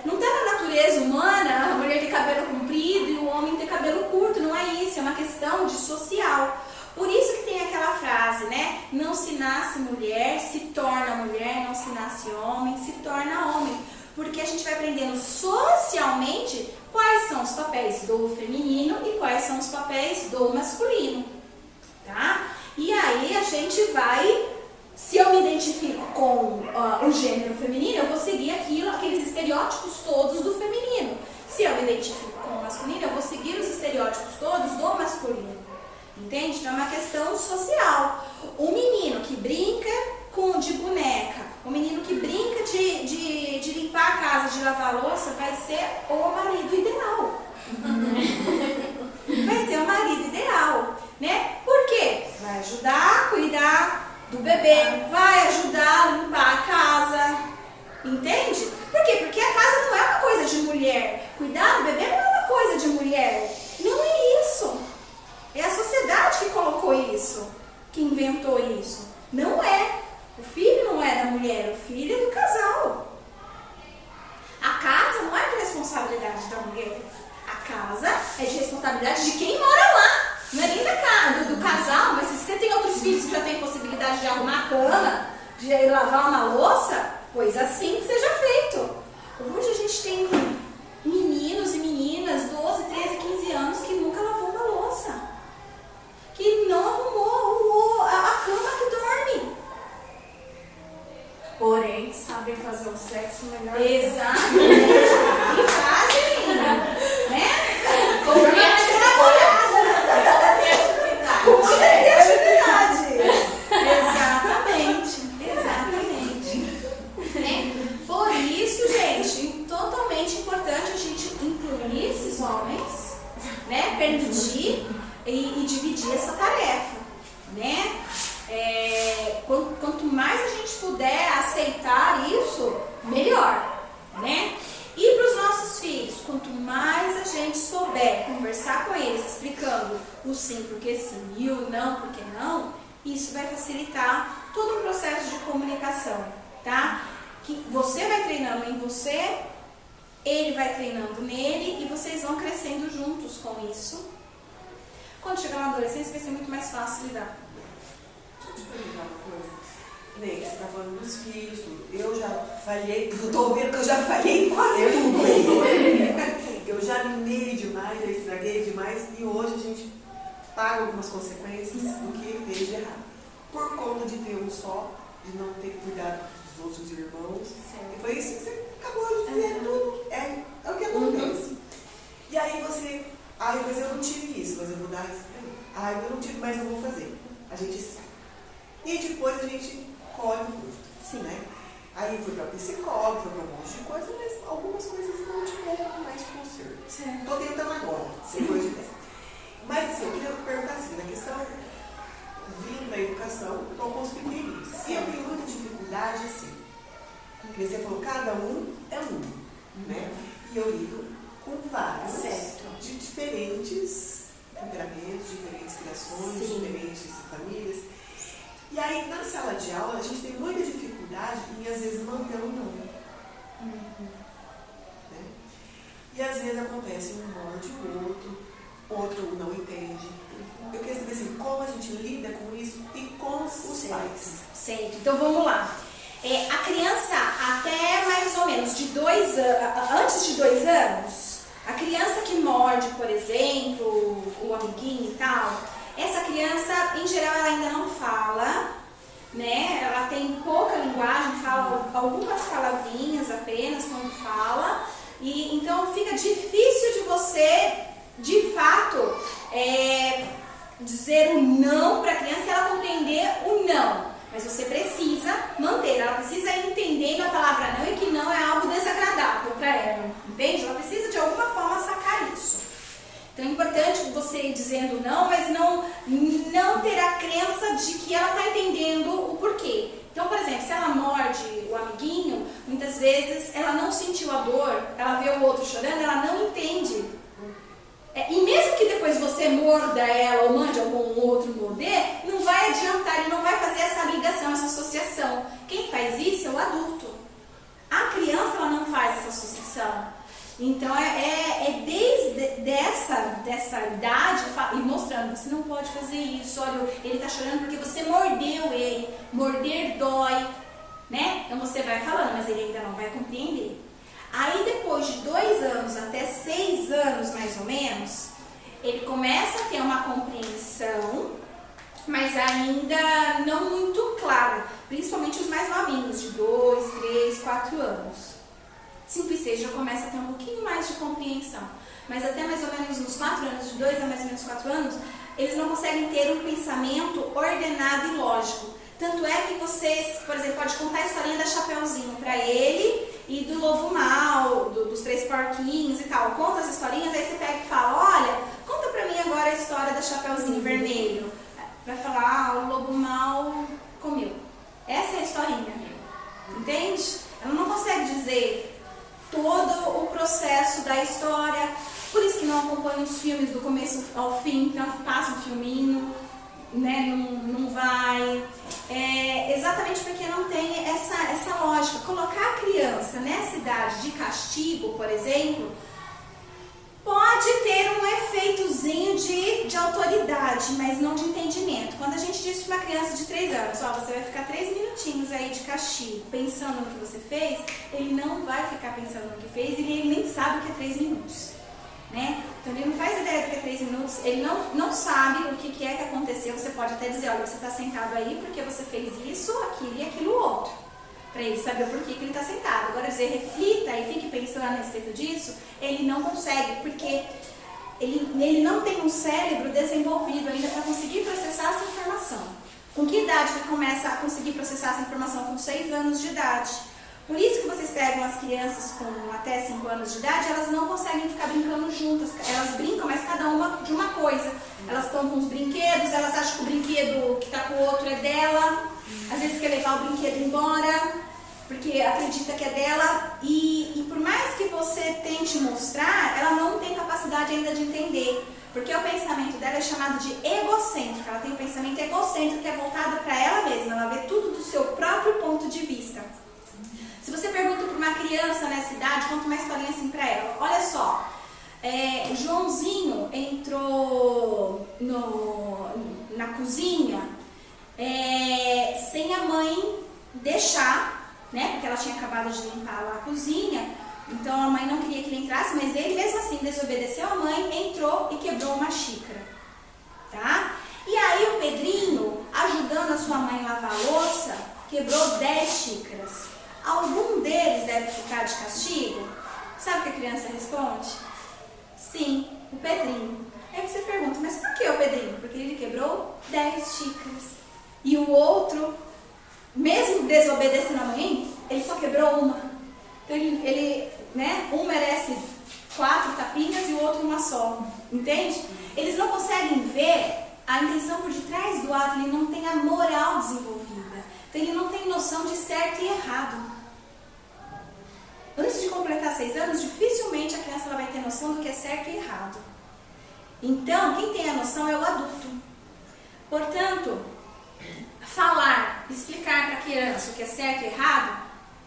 Speaker 1: Não está na natureza humana a mulher ter cabelo comprido e o homem ter cabelo curto. Não é isso, é uma questão de social. Por isso que tem aquela frase, né? Não se nasce mulher, se torna mulher, não se nasce homem, se torna homem. Porque a gente vai aprendendo socialmente quais são os papéis do feminino e quais são os papéis do masculino, tá? E aí a gente vai, se eu me identifico com o gênero feminino, eu vou seguir aqueles estereótipos todos do feminino. Se eu me identifico com o masculino, eu vou seguir os estereótipos todos do masculino. Entende? Então é uma questão social. O menino que brinca de boneca, o menino que brinca de limpar a casa, de lavar a louça, vai ser o marido ideal. Vai ser o marido ideal, né? Por quê? Vai ajudar a cuidar do bebê, vai ajudar a limpar a casa, entende? Por quê? Porque a casa não é uma coisa de mulher, cuidar do bebê não é uma coisa de mulher, não é isso. É a sociedade que colocou isso, que inventou isso. Não é. O filho não é da mulher, o filho é do casal. A casa não é de responsabilidade da mulher. A casa é de responsabilidade de quem mora lá. Não é nem do casal, mas se você tem outros filhos que já têm possibilidade de arrumar a cama, de ir lavar uma louça, pois assim que seja feito. Hoje a gente tem meninos e meninas, 12, 13, 15 anos, que nunca lavou uma louça. Que não arrumou a cama que dorme.
Speaker 2: porém sabem fazer o sexo melhor.
Speaker 1: Exatamente. E fazem, né? Com criatividade. Exatamente. Né? Por isso, gente, totalmente importante a gente incluir esses homens, né? Permitir e dividir essa tarefa, né? Quanto mais a gente puder aceitar isso, melhor, né? E para os nossos filhos, quanto mais a gente souber conversar com eles, explicando o sim porque sim e o não porque não, isso vai facilitar todo o processo de comunicação, tá? Que você vai treinando em você, ele vai treinando nele e vocês vão crescendo juntos com isso. Quando chegar na adolescência vai ser muito mais fácil lidar.
Speaker 7: Deixa eu te perguntar uma coisa. Ney, você está falando dos filhos, tudo. Eu já falhei, eu estou ouvindo que eu já falhei quase tudo. Eu já mimei demais, já estraguei demais e hoje a gente paga algumas consequências do que fez de errado. Por conta de ter um só, de não ter cuidado dos outros irmãos. E foi isso que você acabou de dizer, tudo. É o que acontece. E aí você, mas eu não tive isso, mas eu vou dar isso pra mim. Eu não tive, mas eu vou fazer. A gente sabe. E depois a gente colhe o fruto. Sim, né? Aí fui pra psicólogo, fui pra um monte de coisa, mas algumas coisas não tiveram mais conserto. Estou tentando agora, depois de tempo. Mas assim, eu queria perguntar assim, na questão vindo da educação, estou com os pequeninos. E eu tenho muita dificuldade assim. Porque você falou, cada um é um, né? E eu lido com vários de diferentes temperamentos, diferentes criações, diferentes famílias. E aí, na sala de aula, a gente tem muita dificuldade em, às vezes, manter o não. Né? E, às vezes, acontece um morde o outro não entende. Eu queria saber, assim, como a gente lida com isso e com os pais.
Speaker 1: Certo. Então, vamos lá. A criança, até mais ou menos de 2 anos, antes de 2 anos, a criança que morde, por exemplo, o amiguinho e tal, essa criança, em geral, ela ainda não fala, né? Ela tem pouca linguagem, fala algumas palavrinhas apenas quando fala, e então fica difícil de você, de fato, dizer o não para a criança e ela compreender o não. Mas você precisa manter, ela precisa ir entendendo a palavra não e que não é algo desagradável para ela, entende? Ela precisa de alguma forma sacar isso. Então é importante você ir dizendo não, mas não ter a crença de que ela está entendendo o porquê. Então, por exemplo, se ela morde o amiguinho, muitas vezes ela não sentiu a dor, ela vê o outro chorando, ela não entende. E mesmo que depois você morda ela ou mande algum outro morder, não vai adiantar, ele não vai fazer essa ligação, essa associação. Quem faz isso é o adulto. A criança ela não faz essa associação. Então desde dessa idade, e mostrando, você não pode fazer isso, olha, ele está chorando porque você mordeu ele, morder dói, né? Então você vai falando, mas ele ainda não vai compreender. Aí depois de 2 anos até 6 anos mais ou menos, ele começa a ter uma compreensão, mas ainda não muito clara, principalmente os mais novinhos, de 2, 3, 4 anos. 5 e 6 já começa a ter um pouquinho mais de compreensão, mas até mais ou menos uns 4 anos, de 2 a mais ou menos 4 anos, eles não conseguem ter um pensamento ordenado e lógico. Tanto é que vocês, por exemplo, pode contar a historinha da Chapeuzinho para ele e do Lobo Mau, dos 3 porquinhos e tal. Conta as historinhas, aí você pega e fala, olha, conta pra mim agora a história da Chapeuzinho Vermelho. Vai falar, o Lobo Mau comeu. Essa é a historinha, entende? Ela não consegue dizer todo o processo da história, por isso que não acompanha os filmes do começo ao fim, então passa um filminho, né, não vai, exatamente porque não tem essa lógica. Colocar a criança nessa idade de castigo, por exemplo, pode ter um efeitozinho de autoridade, mas não de entendimento. Quando a gente diz para uma criança de 3 anos, ó, você vai ficar 3 minutinhos aí de castigo, pensando no que você fez, ele não vai ficar pensando no que fez, e ele nem sabe o que é 3 minutos. Né? Então ele não faz ideia do que é 3 minutos, ele não sabe o que é que aconteceu. Você pode até dizer, olha, você está sentado aí porque você fez isso, aquilo e aquilo outro, para ele saber o porquê que ele está sentado. Agora dizer, reflita e fique pensando a respeito disso, ele não consegue, porque ele não tem um cérebro desenvolvido ainda para conseguir processar essa informação. Com que idade ele começa a conseguir processar essa informação? Com 6 anos de idade. Por isso que vocês pegam as crianças com até 5 anos de idade, elas não conseguem ficar brincando juntas. Elas brincam, mas cada uma de uma coisa. Elas estão com os brinquedos, elas acham que o brinquedo que está com o outro é dela. Às vezes quer levar o brinquedo embora, porque acredita que é dela. E por mais que você tente mostrar, ela não tem capacidade ainda de entender. Porque o pensamento dela é chamado de egocêntrico. Ela tem um pensamento egocêntrico que é voltado para ela mesma. Ela vê tudo do seu próprio ponto de vista. Se você pergunta para uma criança nessa idade, conta uma historinha assim para ela. Olha só, Joãozinho entrou na cozinha sem a mãe deixar, né? Porque ela tinha acabado de limpar lá a cozinha. Então a mãe não queria que ele entrasse, mas ele mesmo assim desobedeceu a mãe, entrou e quebrou uma xícara. Tá? E aí o Pedrinho, ajudando a sua mãe a lavar a louça, quebrou 10 xícaras. Algum deles deve ficar de castigo? Sabe o que a criança responde? Sim, o Pedrinho. Aí você pergunta, mas por que o Pedrinho? Porque ele quebrou 10 xícaras. E o outro, mesmo desobedecendo a mãe, ele só quebrou uma. Então ele né, um merece 4 tapinhas e o outro uma só. Entende? Eles não conseguem ver a intenção por detrás do ato, ele não tem a moral desenvolvida. Então ele não tem noção de certo e errado. Antes de completar 6 anos, dificilmente a criança ela vai ter noção do que é certo e errado. Então, quem tem a noção é o adulto. Portanto, falar, explicar para a criança o que é certo e errado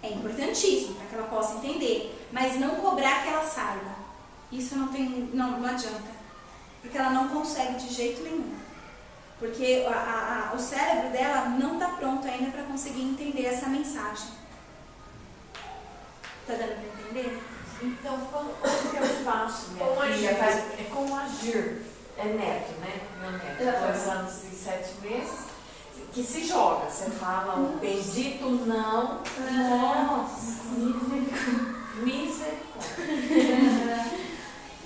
Speaker 1: é importantíssimo para que ela possa entender, mas não cobrar que ela saiba. Isso não adianta, porque ela não consegue de jeito nenhum. Porque o cérebro dela não está pronto ainda para conseguir entender essa mensagem. Tá dando para entender?
Speaker 2: Então, como que eu faço? Minha filha faz, como agir. É neto, né? Meu neto, 2 anos e 7 meses. que se joga. Você fala um bendito não. Nossa, misericórdia.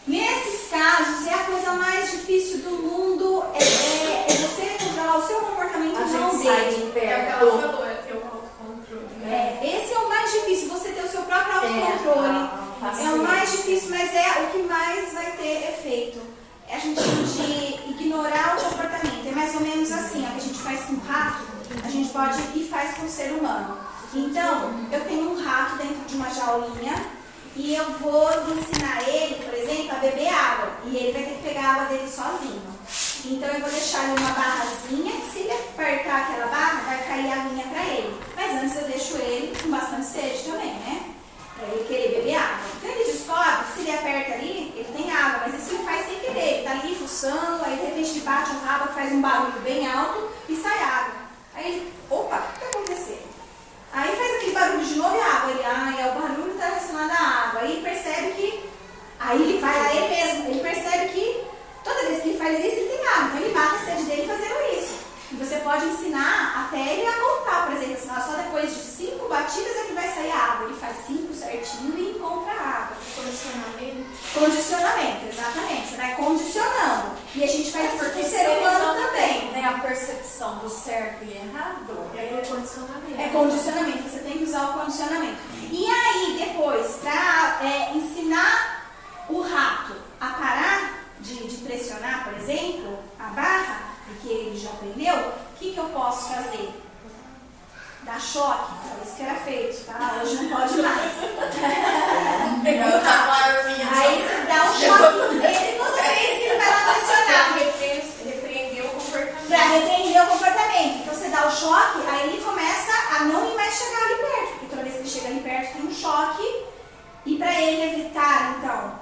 Speaker 1: Nesses casos, é a coisa mais difícil do mundo, é você controlar o seu comportamento
Speaker 2: A
Speaker 1: não
Speaker 2: gente sai
Speaker 1: dele.
Speaker 2: de
Speaker 4: É o que ela
Speaker 2: perto.
Speaker 4: falou, é ter o autocontrole.
Speaker 1: Esse é o mais difícil, você ter o seu próprio autocontrole. É o mais difícil, mas é o que mais vai ter efeito. É a gente de ignorar o comportamento. É mais ou menos assim, ó, que a gente faz com o rato, a gente pode e faz com o ser humano. Então, eu tenho um rato dentro de uma jaulinha e eu vou ensinar ele, por exemplo, a beber água. E ele vai ter que pegar a água dele sozinho. Então, eu vou deixar ele uma barrazinha, que se ele apertar aquela barra, vai cair a aguinha para ele. Mas antes eu deixo ele com bastante sede também, né? Para ele querer beber água. Então, ele descobre que se ele aperta ali, ele tem água. Mas isso ele faz sem querer. Ele tá ali fuçando, aí de repente ele bate um rabo que faz um barulho bem alto e sai água. Aí ele, opa, o que está acontecendo? Aí faz aquele barulho de novo e água. Ele, o barulho está relacionado à água. Aí ele percebe que, aí ele vai a ele mesmo, ele percebe que toda vez que ele faz isso, ele tem água. Então ele mata a sede dele fazendo isso. E você pode ensinar até ele a contar, por exemplo, assim, só depois de 5 batidas é que vai sair a água. Ele faz 5 certinho e encontra a água.
Speaker 4: Condicionamento.
Speaker 1: Condicionamento, exatamente. Você vai condicionando. E a gente faz isso com o ser humano também.
Speaker 2: Né, a percepção do certo e errado
Speaker 4: É condicionamento.
Speaker 1: É condicionamento, você tem que usar o condicionamento. E aí, depois, para ensinar o rato a parar de pressionar, por exemplo, a barra, porque ele já aprendeu, o que eu posso fazer? Dar choque, foi isso que era feito, tá? Hoje não pode mais. Aí você dá um choque nele toda vez que ele vai lá pressionar.
Speaker 4: Repreender o comportamento.
Speaker 1: Para repreender o comportamento. Então você dá o choque, aí ele começa a não ir mais chegar ali perto. Porque toda vez que ele chega ali perto tem um choque. E para ele evitar, então,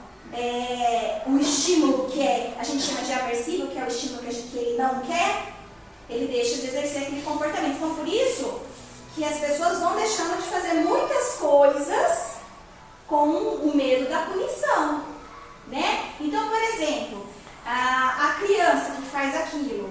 Speaker 1: o estímulo que a gente chama de aversivo, que é o estímulo que ele não quer, ele deixa de exercer aquele comportamento. Então por isso que as pessoas vão deixando de fazer muitas coisas com o medo da punição, né? Então, por exemplo, a criança que faz aquilo,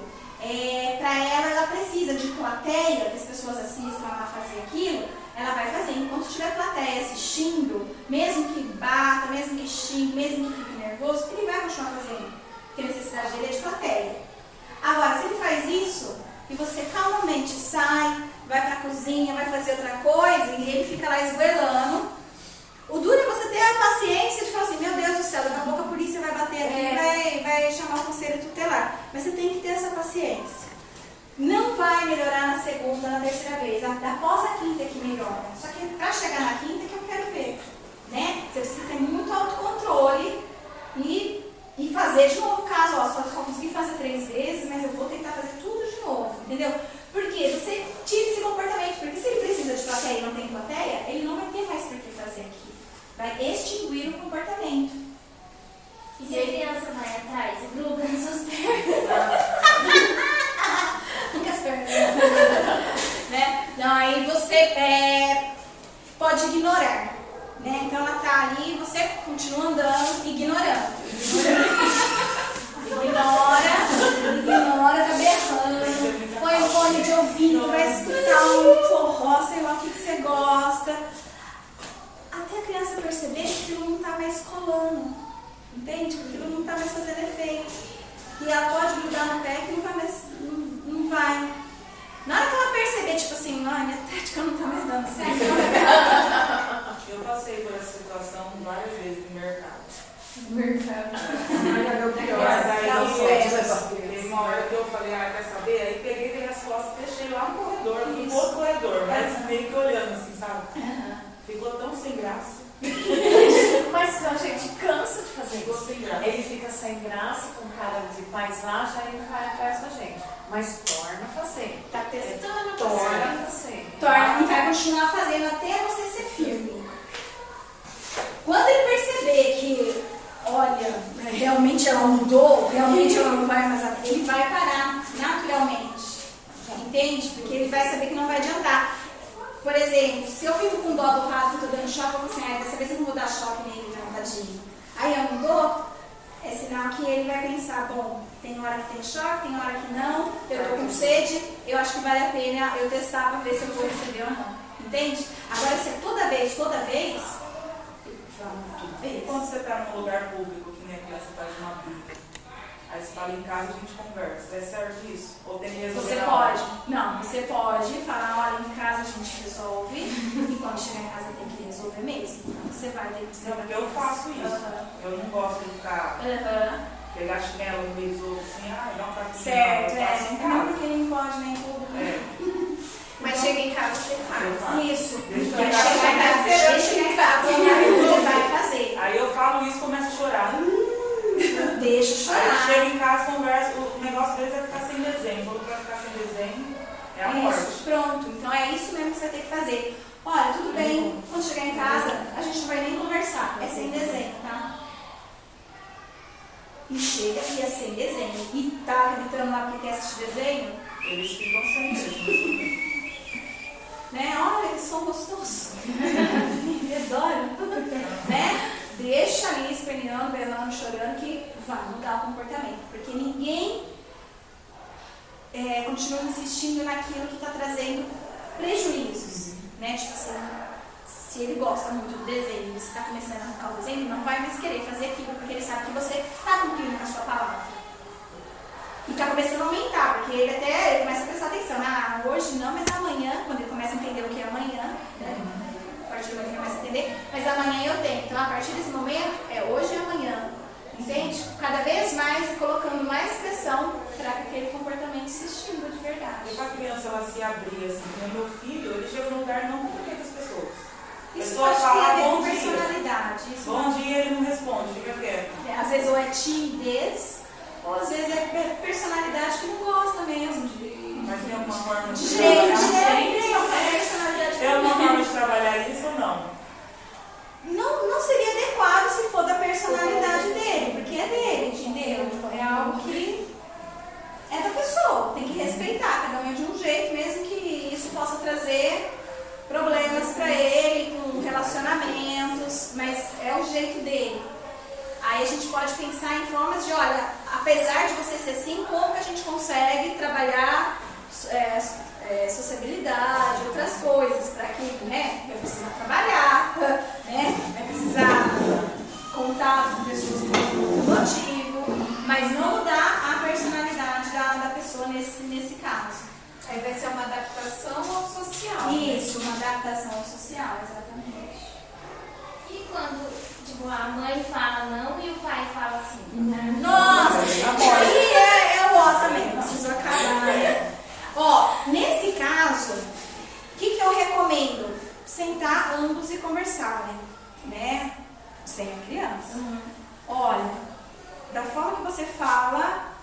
Speaker 1: para ela precisa de plateia, que as pessoas assistam ela fazer aquilo, ela vai fazer. Enquanto tiver plateia assistindo, mesmo que bata, mesmo que xingue, mesmo que fique nervoso, ele vai continuar fazendo, porque a necessidade dele é de plateia. Agora, se ele faz isso, e você calmamente sai, vai para a cozinha, vai fazer outra coisa, e ele fica lá esgoelando, o duro é você ter a paciência de falar assim, meu Deus do céu, daqui a pouco a polícia vai bater aqui e vai chamar o conselho tutelar. Mas você tem que ter essa paciência. Não vai melhorar na segunda, na terceira vez. Após a quinta é que melhora. Só que para chegar na quinta é que eu quero ver. Né? Você precisa ter muito autocontrole e fazer de novo o caso. Só consegui fazer 3 vezes, mas eu vou tentar fazer tudo de novo. Entendeu? Porque você tira esse comportamento. Porque se ele precisa de plateia e não tem plateia, ele não vai ter mais por que fazer aqui. Vai extinguir o comportamento.
Speaker 3: E se a criança vai atrás e gruda nas suas pernas?
Speaker 1: Fica as pernas. Né? Não, aí você pode ignorar. Né? Então ela tá ali e você continua andando, ignorando. Ignora, tá berrando. Põe um fone de ouvido, vai escutar um forró, sei lá o que você gosta. Até a criança perceber que aquilo não tá mais colando. Entende? Que aquilo não tá mais fazendo efeito. E ela pode grudar no pé que não vai mais. Não vai. Na hora que ela perceber, tipo assim, minha tática não tá mais dando certo.
Speaker 6: Eu passei por essa situação várias vezes no mercado. Teve uma hora que eu falei, quer saber? Aí peguei, dei as costas, deixei lá no corredor, no outro corredor, mas meio que olhando assim, sabe? Ficou tão sem graça.
Speaker 2: Mas a gente cansa de fazer
Speaker 6: Ficou
Speaker 2: isso.
Speaker 6: sem graça.
Speaker 2: Ele fica sem graça, com cara de paisagem, aí ele vai atrás da gente. Mas torna a fazer.
Speaker 1: Tá testando,
Speaker 2: Torna a fazer.
Speaker 1: Torna e vai continuar fazendo até você ser firme. Quando ele perceber que, olha, realmente ela mudou, realmente ela não vai mais, ele vai parar naturalmente. Entende? Porque ele vai saber que não vai adiantar. Por exemplo, se eu fico com dó do rato e tô dando choque, eu vou assim, dessa vez eu não vou dar choque nele, não, tadinho. Aí eu não dou, é sinal que ele vai pensar, bom, tem hora que tem choque, tem hora que não, eu tô com sede, eu acho que vale a pena eu testar para ver se eu vou receber ou não. Entende? Agora, se é toda vez, vamos toda vez.
Speaker 6: Quando você está num lugar público, que nem a criança faz uma briga, aí você fala em casa e a gente conversa, é certo isso? Ou tem que resolver?
Speaker 1: Você pode. Não, você pode falar, olha, em casa a gente resolve e quando chegar em casa tem que resolver mesmo. Então você vai ter que dizer.
Speaker 6: Não, porque eu faço isso. Eu não gosto de ficar, pegar chinelo no meio do outro assim, não tá aqui.
Speaker 1: Certo,
Speaker 6: não, eu faço em
Speaker 1: não
Speaker 6: casa.
Speaker 1: porque nem pode nem tudo.
Speaker 4: Mas chega em casa, você faz.
Speaker 1: Isso.
Speaker 6: Deixa
Speaker 1: Então,
Speaker 6: eu
Speaker 1: chegar em casa, chegar em casa, você vai fazer.
Speaker 6: Aí eu falo isso e começo a chorar.
Speaker 1: Deixa chorar.
Speaker 6: Aí eu chego em casa, converso, o negócio deles é ficar sem desenho. Falou pra ficar sem desenho, é a morte.
Speaker 1: Isso, pronto. Então é isso mesmo que você tem que fazer. Olha, tudo bem, quando chegar em casa, a gente não vai nem conversar. É sem desenho, tá? E chega e é sem desenho. E tá gritando lá porque quer assistir desenho,
Speaker 6: Eles ficam sem desenho.
Speaker 1: né? Olha, eles são gostosos. Eu adoro. Né? Deixa ali esperneando, berrando, chorando, que vai mudar o comportamento. Porque ninguém continua insistindo naquilo que está trazendo prejuízos. Né? Tipo assim, se ele gosta muito do desenho e você está começando a arrancar o desenho, ele não vai mais querer fazer aquilo, porque ele sabe que você está cumprindo com a sua palavra. E está começando a aumentar, porque ele até começa a prestar atenção. Hoje não, mas amanhã, quando ele começa a entender o que é amanhã, né? A partir do momento que ele começa a entender, mas amanhã eu tenho. Então, a partir desse momento, é hoje e amanhã. Entende? Cada vez mais colocando mais pressão para que aquele comportamento se extinga de verdade.
Speaker 6: E para a criança ela se abrir assim, o meu filho, ele chega num lugar não com as pessoas.
Speaker 1: Isso
Speaker 6: Pessoa
Speaker 1: pode
Speaker 6: fala,
Speaker 1: ter a ver
Speaker 6: bom
Speaker 1: com
Speaker 6: dia.
Speaker 1: personalidade. Isso
Speaker 6: Bom dia, ele não responde, fica quieto.
Speaker 1: Às vezes ou é timidez, ou às vezes é personalidade que não gosta mesmo de...
Speaker 6: Mas tem alguma forma de
Speaker 1: Gente,
Speaker 6: trabalhar?
Speaker 1: é personalidade.
Speaker 6: Tem alguma forma de trabalhar isso ou não?
Speaker 1: Não seria adequado se for da personalidade dele, porque é dele, entendeu? É algo que é da pessoa, tem que respeitar, cada um é de um jeito, mesmo que isso possa trazer problemas para ele, com relacionamentos, mas é o jeito dele. Aí a gente pode pensar em formas de, olha, apesar de você ser assim, como que a gente consegue trabalhar sociabilidade, outras coisas, para que, né, vai precisar trabalhar, né, vai precisar contar com pessoas por motivo, mas não mudar a personalidade da pessoa nesse caso.
Speaker 4: Aí vai ser uma adaptação ao social.
Speaker 1: Isso, uma adaptação social, exatamente.
Speaker 3: E quando, tipo, a mãe fala não e o pai fala assim?
Speaker 1: Nossa, aí é o ó também, preciso acabar, né? Ó, nesse caso, o que eu recomendo? Sentar ambos e conversarem, né? Sem a criança. Olha, da forma que você fala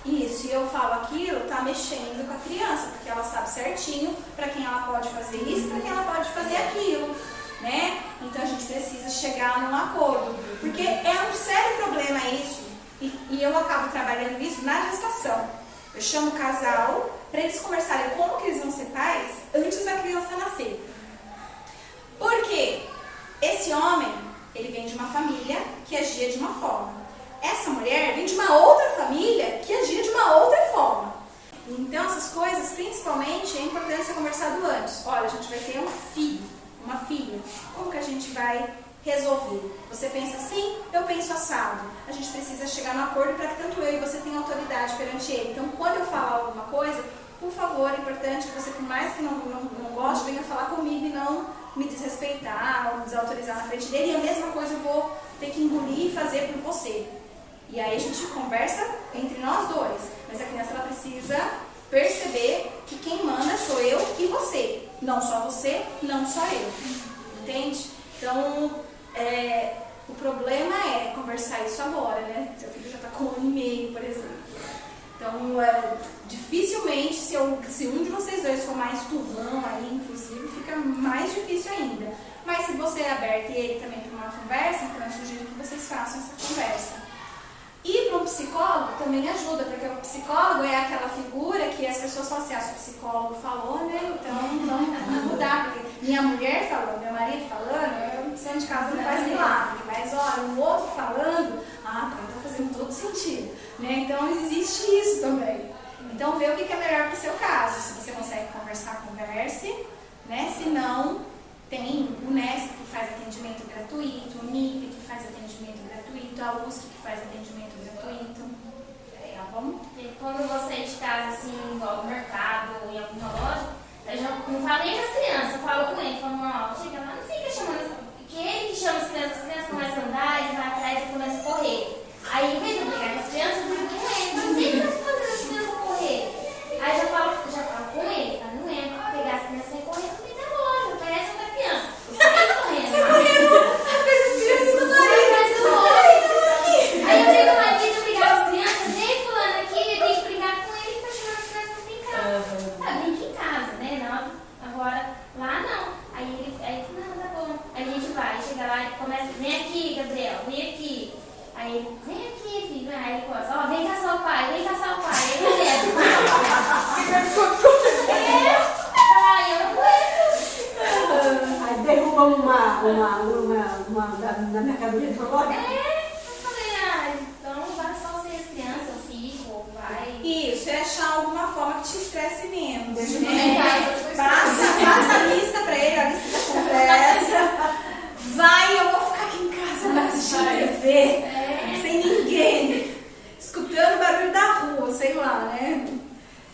Speaker 1: isso e eu falo aquilo, tá mexendo com a criança, porque ela sabe certinho para quem ela pode fazer isso, para quem ela pode fazer aquilo, né? Então a gente precisa chegar num acordo, porque é um sério problema isso, e eu acabo trabalhando isso na gestação. Eu chamo o casal para eles conversarem como que eles vão ser pais antes da criança nascer. Por quê? Esse homem, ele vem de uma família que agia de uma forma. Essa mulher vem de uma outra família que agia de uma outra forma. Então, essas coisas, principalmente, é importante ser conversado antes. Olha, a gente vai ter um filho, uma filha. Como que a gente vai resolver? Você pensa assim, eu penso assado. A gente precisa chegar no acordo para que tanto eu e você tenham autoridade perante ele. Então, quando eu falar alguma coisa, por favor, é importante que você, por mais que não goste, venha falar comigo e não me desrespeitar ou me desautorizar na frente dele. E a mesma coisa eu vou ter que engolir e fazer por você. E aí a gente conversa entre nós dois. Mas a criança ela precisa perceber que quem manda sou eu e você. Não só você, não só eu. Entende? Então, o problema é conversar isso agora, né? Seu filho já está com 1 ano e meio, por exemplo. Então, dificilmente, se um de vocês dois for mais turrão aí, inclusive, fica mais difícil ainda. Mas se você é aberto e ele também para uma conversa, então eu sugiro que vocês façam essa conversa. E para um psicólogo também ajuda, porque o psicólogo é aquela figura que as pessoas falam assim, se o psicólogo falou, né, então vamos mudar, porque minha mulher falou, meu marido falando, eu sendo de casa não faz milagre, mas olha, um outro falando, então eu estou fazendo sentido, né? Então existe isso também. Então vê o que é melhor para o seu caso. Se você consegue conversar, converse, né? Se não, tem o Nesp que faz atendimento gratuito, o NIP que faz atendimento gratuito, a USC que faz atendimento gratuito. Tá bom?
Speaker 3: E quando você é de casa, assim, igual no mercado ou em alguma loja, eu já não falo nem com as crianças, eu falo com ele, falo, ó, chega lá, não fica chamando, porque ele que chama as crianças começam a andar, ele vai atrás e começa a correr. Aí, em vez de eu brigar com as crianças, eu brigo com ele, mas ele vai fazer as crianças correr. Aí eu já falo com ele, falo, não é pra pegar as crianças e correr no meio da loja, parece outra criança. Os três correndo.
Speaker 1: Você correndo atrás das crianças do marido.
Speaker 3: Atrás do outro. Aí eu digo, mas em vez de eu brigar com as crianças, nem fulano aqui, eu tenho que brigar com ele que tá chamando as crianças pra brincar. Ah, brinca em casa, né? Não, agora, lá não. Aí, não, tá bom. Aí a gente vai, chega lá e começa, vem aqui, Gabriel, vem aqui. Aí ele, vem aqui, filho. Aí ele começa, ó, vem caçar o pai, vem caçar o pai. Aí ele desce. Ai, eu não aguento.
Speaker 5: Aí derruba uma da mercadoria do loja.
Speaker 3: Eu falei, então vai só ser as crianças, eu fico, vai.
Speaker 1: Isso, é achar alguma forma que te estresse menos.
Speaker 3: Deixa eu
Speaker 1: Né? Passa a lista pra ele, a lista da conversa. Vai, eu vou ficar aqui em casa assistindo TV, sem ninguém, escutando o barulho da rua, sei lá, né?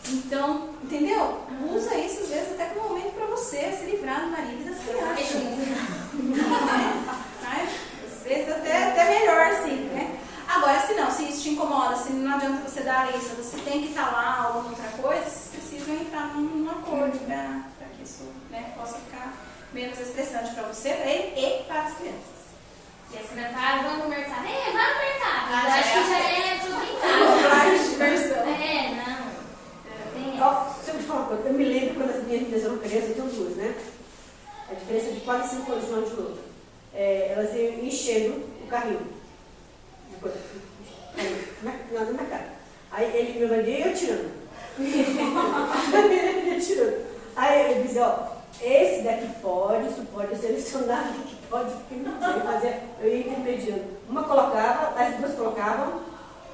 Speaker 1: Então, entendeu? Usa isso às vezes até como um momento pra você se livrar do marido e das crianças. Mas, às vezes até melhor assim, né? Agora, se não, se isso te incomoda, se não adianta você dar a lista, você tem que estar lá ou alguma outra coisa, vocês precisam entrar num acordo para que isso, né, possa ficar menos estressante para você, para ele e para as crianças.
Speaker 3: E as crianças vão no mercado. Vai no mercado. Eu acho que já é tudo em
Speaker 1: Lá
Speaker 3: casa.
Speaker 1: de diversão.
Speaker 3: Não. Tem
Speaker 5: Ó, deixa eu te falar uma coisa. Eu me lembro quando as minhas filhas eram crianças, então duas, né? A diferença de quase 5 anos de uma de outra. Elas iam enchendo o carrinho. No mercado. Aí ele me mandou e eu tirando. Ele tirando. Aí ele dizia, ó, esse daqui pode, isso pode, eu selecionava o que pode, o que não pode fazer. Eu ia intermediando. Uma colocava, as duas colocavam,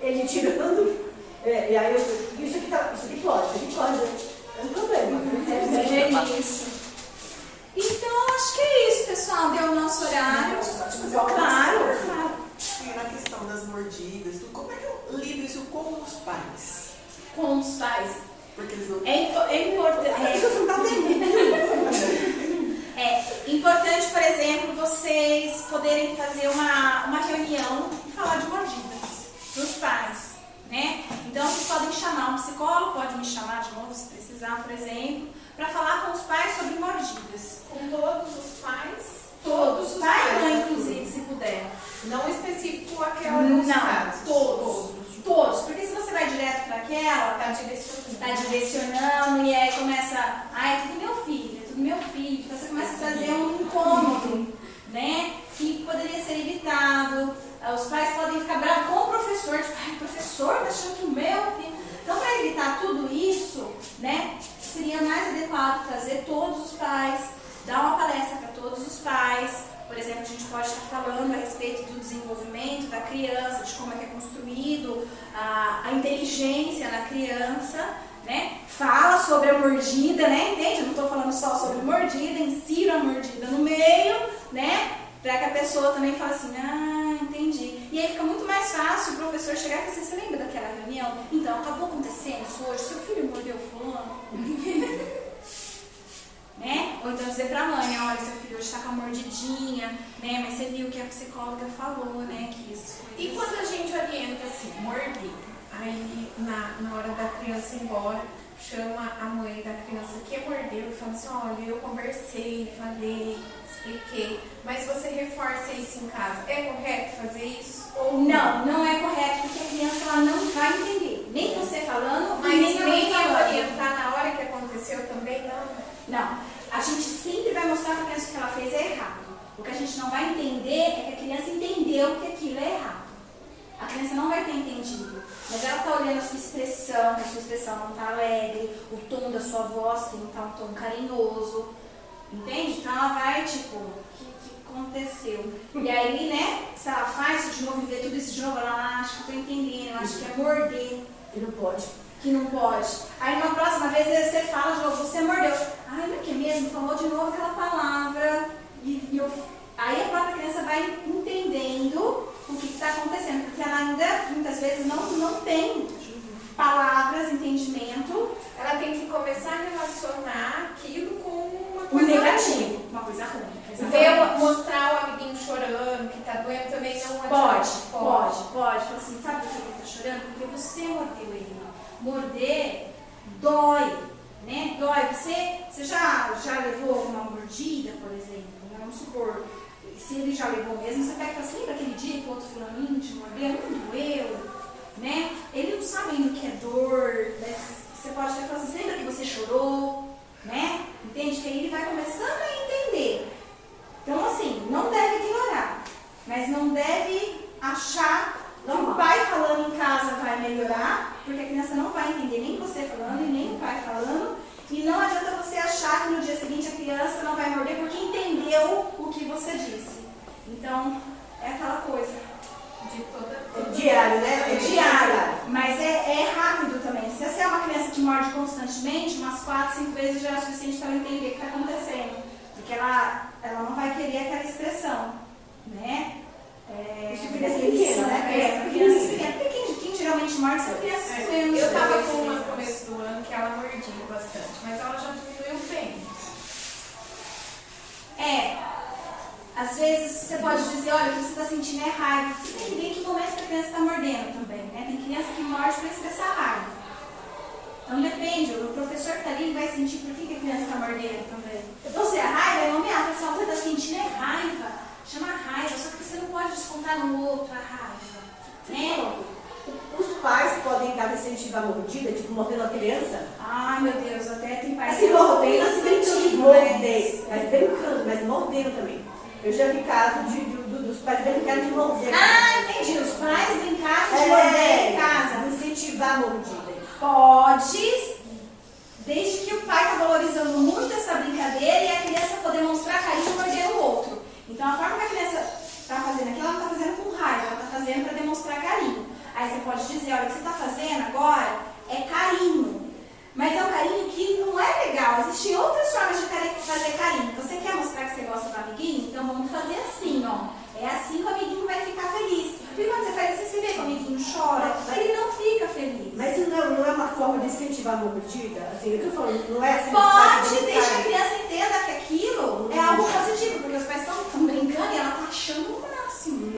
Speaker 5: ele tirando. E aí eu, isso aqui pode. É um problema.
Speaker 1: É isso. Então, acho que é isso, pessoal. Deu o nosso horário. Claro.
Speaker 7: E na questão das mordidas, como é que eu lido isso com os pais?
Speaker 1: Com os pais.
Speaker 7: Porque eles não...
Speaker 1: É importante, por exemplo, vocês poderem fazer uma reunião e falar de mordidas para os pais, né? Então, vocês podem chamar um psicólogo, pode me chamar de novo se precisar, por exemplo, para falar com os pais sobre mordidas.
Speaker 4: Com todos os pais?
Speaker 1: Todos, pai e mãe, inclusive, se puder.
Speaker 4: Não específico aquela dos casos.
Speaker 1: Todos. Porque se você vai direto para aquela, tá direcionando e aí começa, é tudo meu filho. Então você começa a trazer um incômodo, né? Que poderia ser evitado. Os pais podem ficar bravos com o professor, tipo, o professor tá achando que o meu filho. Então, para evitar tudo isso, né? Seria mais adequado trazer todos os pais, dar uma palestra para todos os pais. Por exemplo, a gente pode estar falando a respeito do desenvolvimento da criança, de como é que é construído a inteligência na criança, né? Fala sobre a mordida, né? Entende? Eu não estou falando só sobre mordida, ensino a mordida no meio, né? Para que a pessoa também fale assim, entendi. E aí fica muito mais fácil o professor chegar e falar assim, você lembra daquela reunião? Então, acabou acontecendo isso hoje, seu filho mordeu fulano? Né? Ou então dizer pra mãe, olha, seu filho hoje tá com a mordidinha, né? Mas você viu que a psicóloga falou, né? Que isso.
Speaker 4: E quando a gente orienta assim, morder, aí na hora da criança ir embora, chama a mãe da criança que mordeu e fala assim, olha, eu conversei, falei, expliquei, mas você reforça isso em casa. É correto fazer isso? Ou
Speaker 1: não é correto, porque a criança ela não vai entender. Nem você falando,
Speaker 4: mas
Speaker 1: nem
Speaker 4: nem
Speaker 1: falando.
Speaker 4: orientar na hora que aconteceu também,
Speaker 1: Não, a gente sempre vai mostrar para a criança que ela fez é errado. O que a gente não vai entender é que a criança entendeu que aquilo é errado. A criança não vai ter entendido, mas ela está olhando a sua expressão, que a sua expressão não está alegre, o tom da sua voz que não está um tom carinhoso, entende? Então ela vai tipo, o que aconteceu? E aí, né, se ela faz isso de novo e vê tudo isso de novo, ela acha que eu estou entendendo, acha que é morder.
Speaker 5: E não pode.
Speaker 1: Que não pode. Aí numa próxima vez você fala de novo, você mordeu. Ai, não é que mesmo? Falou de novo aquela palavra. Aí a própria criança vai entendendo o que está acontecendo. Porque ela ainda, muitas vezes, não tem palavras, entendimento.
Speaker 4: Ela tem que começar a relacionar aquilo com uma
Speaker 1: O
Speaker 4: coisa
Speaker 1: negativo, uma coisa ruim.
Speaker 4: Mostrar o amiguinho chorando, que tá doendo também não
Speaker 1: Pode. Fala assim, sabe por que ele tá chorando? Porque você mordeu ele. Morder dói, né? Dói. Você já levou uma mordida, por exemplo? Vamos supor, se ele já levou mesmo, você pega e fala assim, lembra aquele dia que o outro fulaninho te mordeu? Não doeu, né? Ele não sabe ainda o que é dor, né? Você pode até falar assim, lembra que você chorou, né? Entende? Que aí ele vai começando a entender. Então, assim, não deve ignorar, mas não deve achar que o pai falando em casa vai melhorar, porque a criança não vai entender nem você falando e nem o pai falando, e não adianta você achar que no dia seguinte a criança não vai morder porque entendeu o que você disse. Então, é aquela coisa de toda...
Speaker 5: Diário, né?
Speaker 1: É diário, mas é rápido também. Se você é uma criança que morde constantemente, umas 4, 5 vezes já é o suficiente para ela entender o que está acontecendo. Porque ela não vai querer aquela expressão, né?
Speaker 5: Isso é criança pequena, né?
Speaker 1: Crianças pequenas. Porque quem geralmente morde são crianças pequenas.
Speaker 4: Eu tava com uma no começo do ano que ela mordia bastante, mas ela já diminuiu bem.
Speaker 1: Às vezes você pode dizer, olha, o que você está sentindo é raiva. Você tem que ver em que momento que a criança está mordendo também, né? Tem criança que morde para expressar raiva. Então depende, o professor que está ali vai sentir por que a criança está mordendo também. Então se é raiva, é nomear, pessoal, você está sentindo é raiva. Chama raiva, só que você não pode descontar no outro a raiva. Né?
Speaker 5: Os pais podem dar incentivo à mordida, tipo mordendo a criança.
Speaker 1: Ai meu Deus, até tem pais
Speaker 5: Assim, mordendo, assim, brincando de morder.
Speaker 1: mas...
Speaker 5: Mas brincando, mas mordendo também. Eu já vi caso dos pais brincarem de morder.
Speaker 1: Ah, entendi. Os pais brincarem de morder em casa.
Speaker 5: Incentivar a mordida.
Speaker 1: Pode, desde que o pai está valorizando muito essa brincadeira e a criança poder mostrar carinho e morder o outro. Então, a forma que a criança está fazendo aqui, ela não está fazendo com raiva, ela está fazendo para demonstrar carinho. Aí você pode dizer, olha, o que você está fazendo agora é carinho. Mas é um carinho que não é legal. Existem outras formas de fazer carinho. Você quer mostrar que você gosta do amiguinho? Então, vamos fazer assim, ó. É assim que o amiguinho vai ficar feliz. Porque quando você faz assim, você vê que o amiguinho chora, ele não fica feliz.
Speaker 5: Mas isso não é uma forma de incentivar a mordida? Assim, eu estou falando, não é assim.
Speaker 1: Pode, deixa a criança entenda que aquilo é algo positivo, porque os pais estão brincando e ela está achando o máximo.